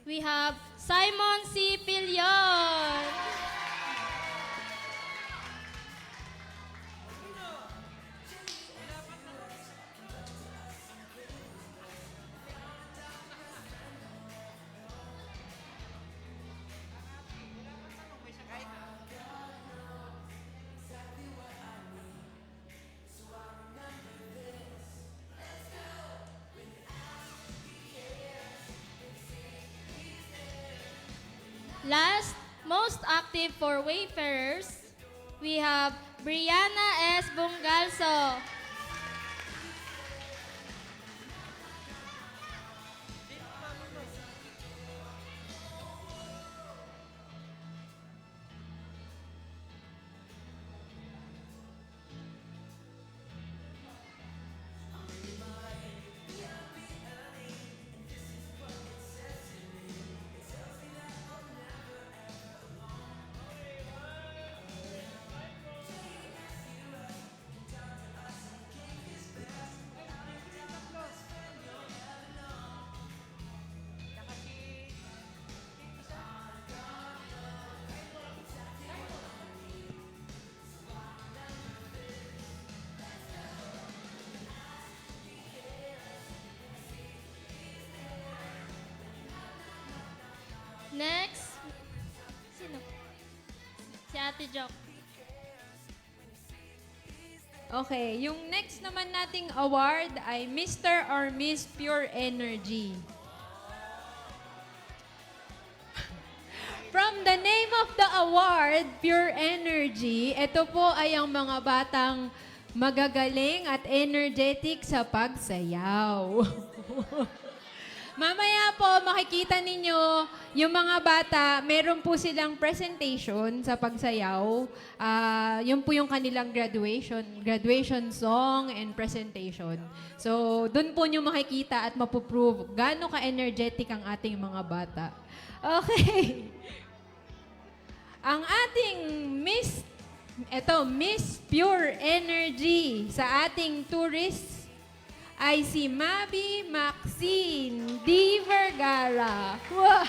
we have Simon C. Pilion. Last, most active for wayfarers, we have Brianna S. Bungalso. Next, sino? Si Ate Jock. Okay, yung next naman nating award ay Mr. or Miss Pure Energy. From the name of the award, Pure Energy, ito po ay ang mga batang magagaling at energetic sa pagsayaw. Mamaya po, makikita ninyo yung mga bata, meron po silang presentation sa pagsayaw. Yun po yung kanilang graduation song and presentation. So, dun po nyo makikita at mapuprove gaano ka-energetic ang ating mga bata. Okay. Ang ating Miss Pure Energy sa ating tourists ay si Mabi Maxine D. Vergara. Wow!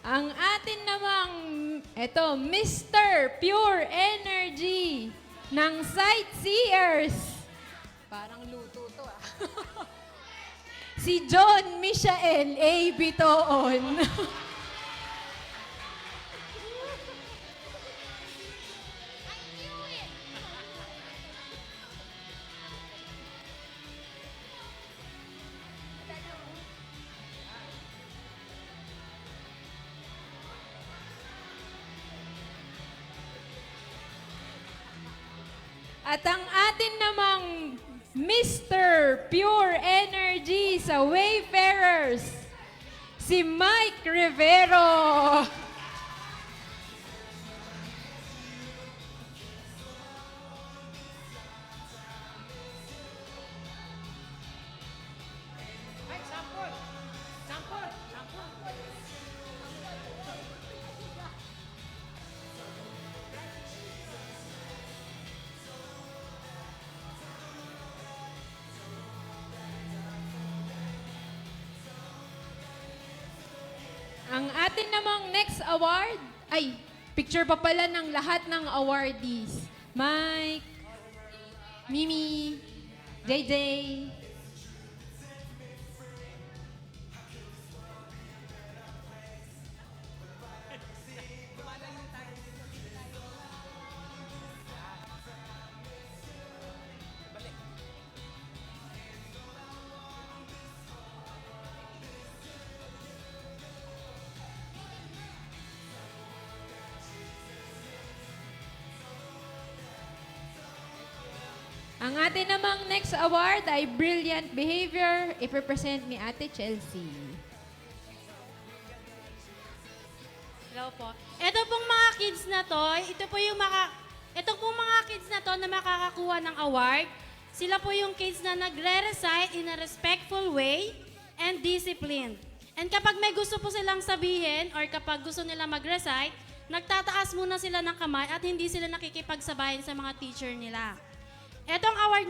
Ang atin namang, Mr. Pure Energy ng Sightseers. Parang luto to ah. Si John Michael A. Bitoon. At ang atin namang Mr. Pure Energy sa Wayfarers, si Mike Rivero. Ang atin namang next award, picture pa pala ng lahat ng awardees. Mike, Mimi, JJ. Ang atin namang next award ay Brilliant Behavior. I-represent ni Ate Chelsea. Hello po. Ito pong mga kids na to, ito pong mga kids na to na makakakuha ng award, sila po yung kids na nagre-recite in a respectful way and disciplined. And kapag may gusto po silang sabihin or kapag gusto nila mag-recite, nagtataas muna sila ng kamay at hindi sila nakikipagsabayan sa mga teacher nila. Etong award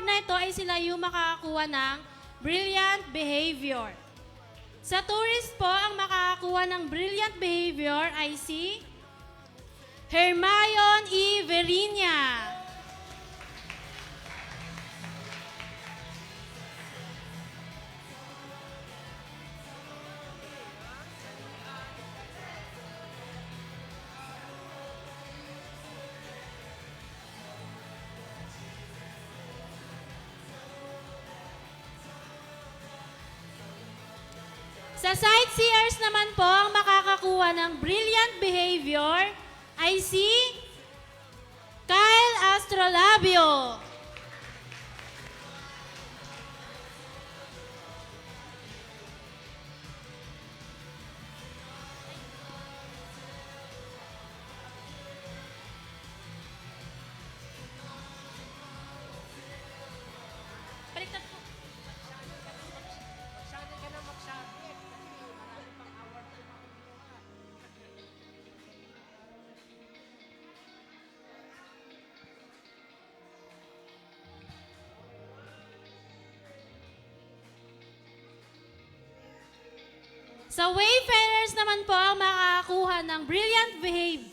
na ito ay sila yung makakakuha ng Brilliant Behavior. Sa tourist po, ang makakakuha ng Brilliant Behavior ay si Hermione E. Verinia. Sa sightseers naman po, ang makakakuha ng brilliant behavior ay si Kyle Astrolabio. Baliktad po. Sa Wayfarers naman po, ang makakakuha ng brilliant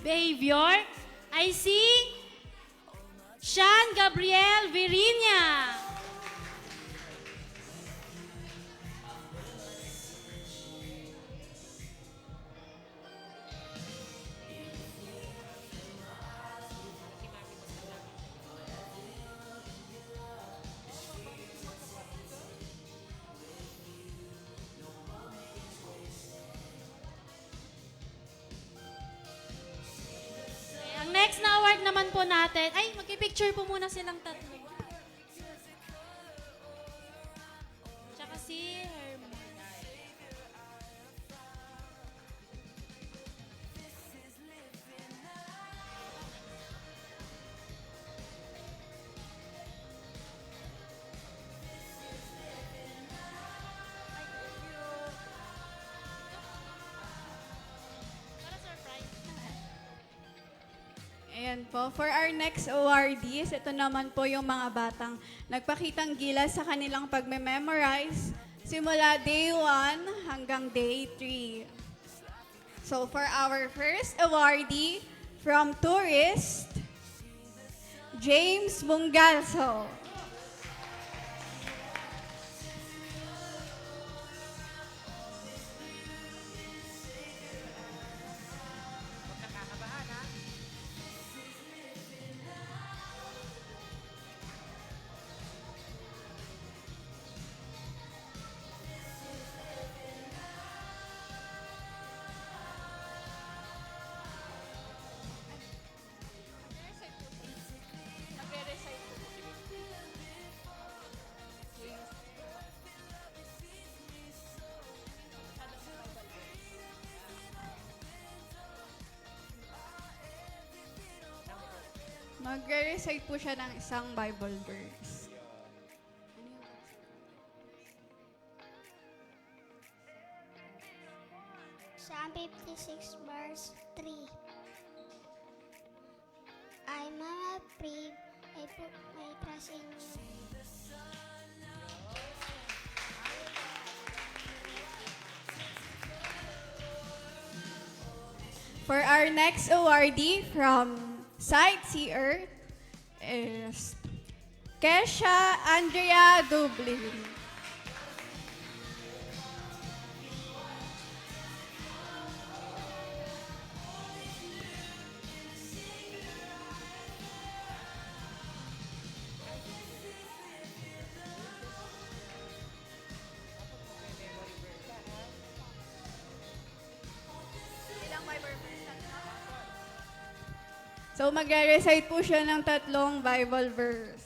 behavior ay si Sean Gabriel Virinia. Ang next na award naman po natin, ay, magpipicture po muna silang tatlo. Tsaka si Herman. Para surprise. Ayan po. For our next awardees, ito naman po yung mga batang nagpakitang gilas sa kanilang pagme-memorize simula day 1 hanggang day 3. So for our first awardee from Tourist, James Bungalso. Magre-recite po siya ng isang Bible verse. Psalm 56 verse 3. I'm not afraid, I put my trust in you. For our next awardee from Sightseer is Kesha Andrea Dublin. So magre-recite po siya ng tatlong Bible verse.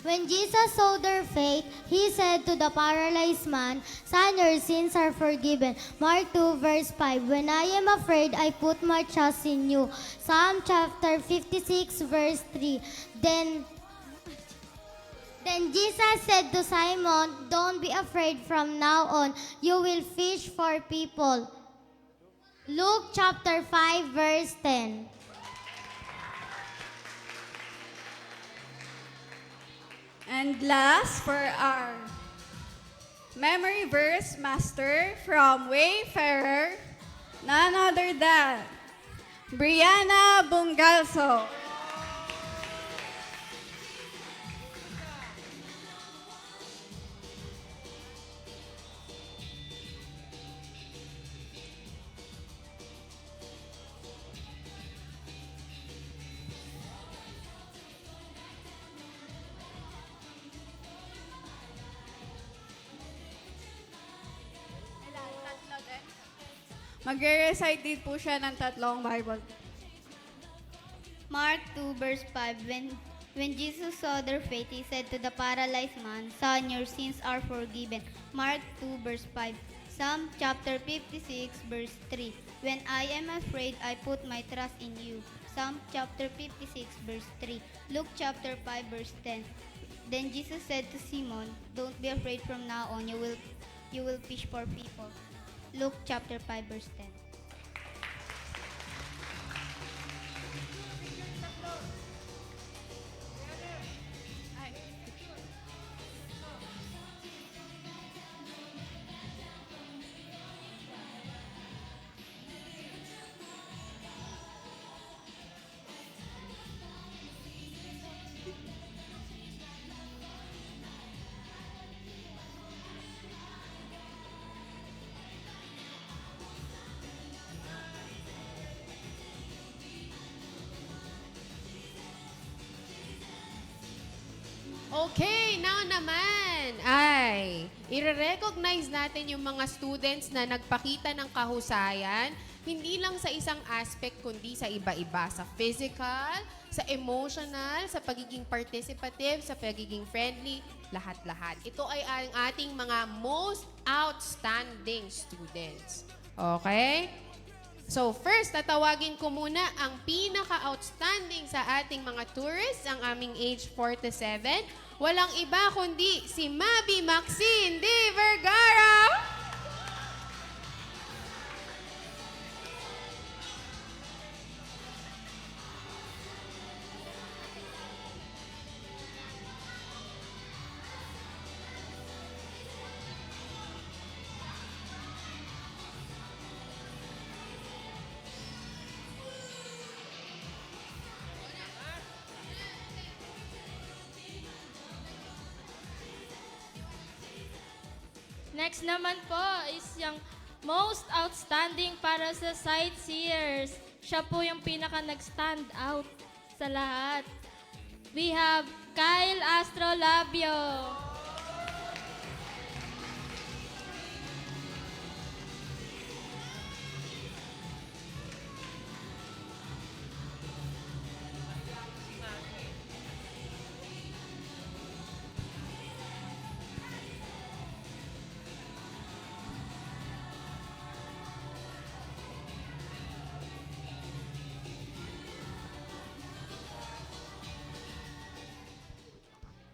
When Jesus saw their faith, he said to the paralyzed man, Son, your sins are forgiven. Mark 2 verse 5. When I am afraid, I put my trust in you. Psalm chapter 56 verse 3. Then Jesus said to Simon, don't be afraid, from now on you will fish for people. Luke chapter 5 verse 10. And last, for our memory verse master from Wayfarer, none other than Brianna Bungalso. Magre-recite din po siya ng 3 Bible. Mark 2 verse 5, when Jesus saw their faith, he said to the paralyzed man, Son, your sins are forgiven. Mark 2 verse 5. Psalm chapter 56 verse 3, when I am afraid, I put my trust in you. Psalm chapter 56 verse 3. Luke chapter 5 verse 10. Then Jesus said to Simon, don't be afraid, from now on you will fish for people. Luke chapter 5 verse 10. Okay, now naman ay i-recognize natin yung mga students na nagpakita ng kahusayan, hindi lang sa isang aspect kundi sa iba-iba, sa physical, sa emotional, sa pagiging participative, sa pagiging friendly, lahat-lahat. Ito ay ang ating mga most outstanding students. Okay? So first, tatawagin ko muna ang pinaka-outstanding sa ating mga tourists, ang aming age 4 to 7. Walang iba kundi si Mabi Maxine de Vergara. Next naman po is yung most outstanding para sa sightseers. Siya po yung pinaka nag-stand out sa lahat. We have Kyle Astrolabio.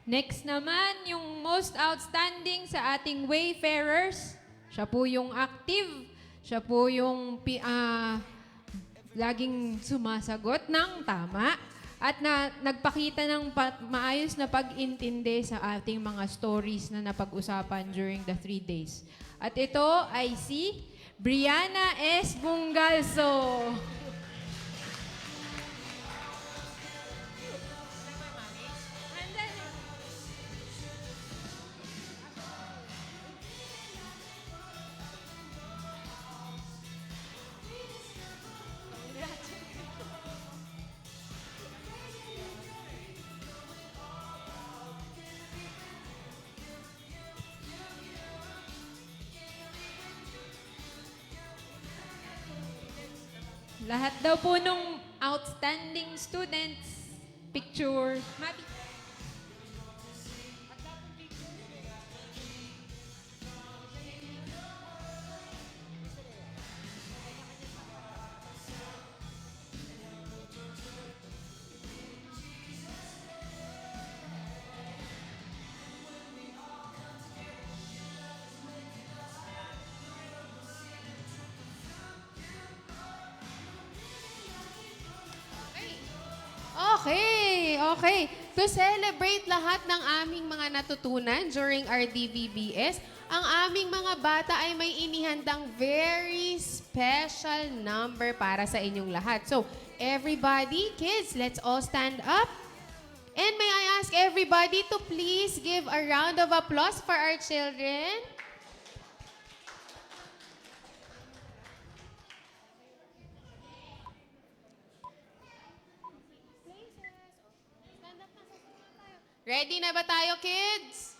Next naman, yung most outstanding sa ating wayfarers. Siya po yung active. Siya po yung laging sumasagot ng tama. At nagpakita ng maayos na pag-intindi sa ating mga stories na napag-usapan during the 3 days. At ito ay si Brianna S. Bungalso. Lahat daw po nung outstanding students, picture. Mabi. Okay. To celebrate lahat ng aming mga natutunan during our DVBS, ang aming mga bata ay may inihandang very special number para sa inyong lahat. So, everybody, kids, let's all stand up. And may I ask everybody to please give a round of applause for our children? Ready na ba tayo, kids?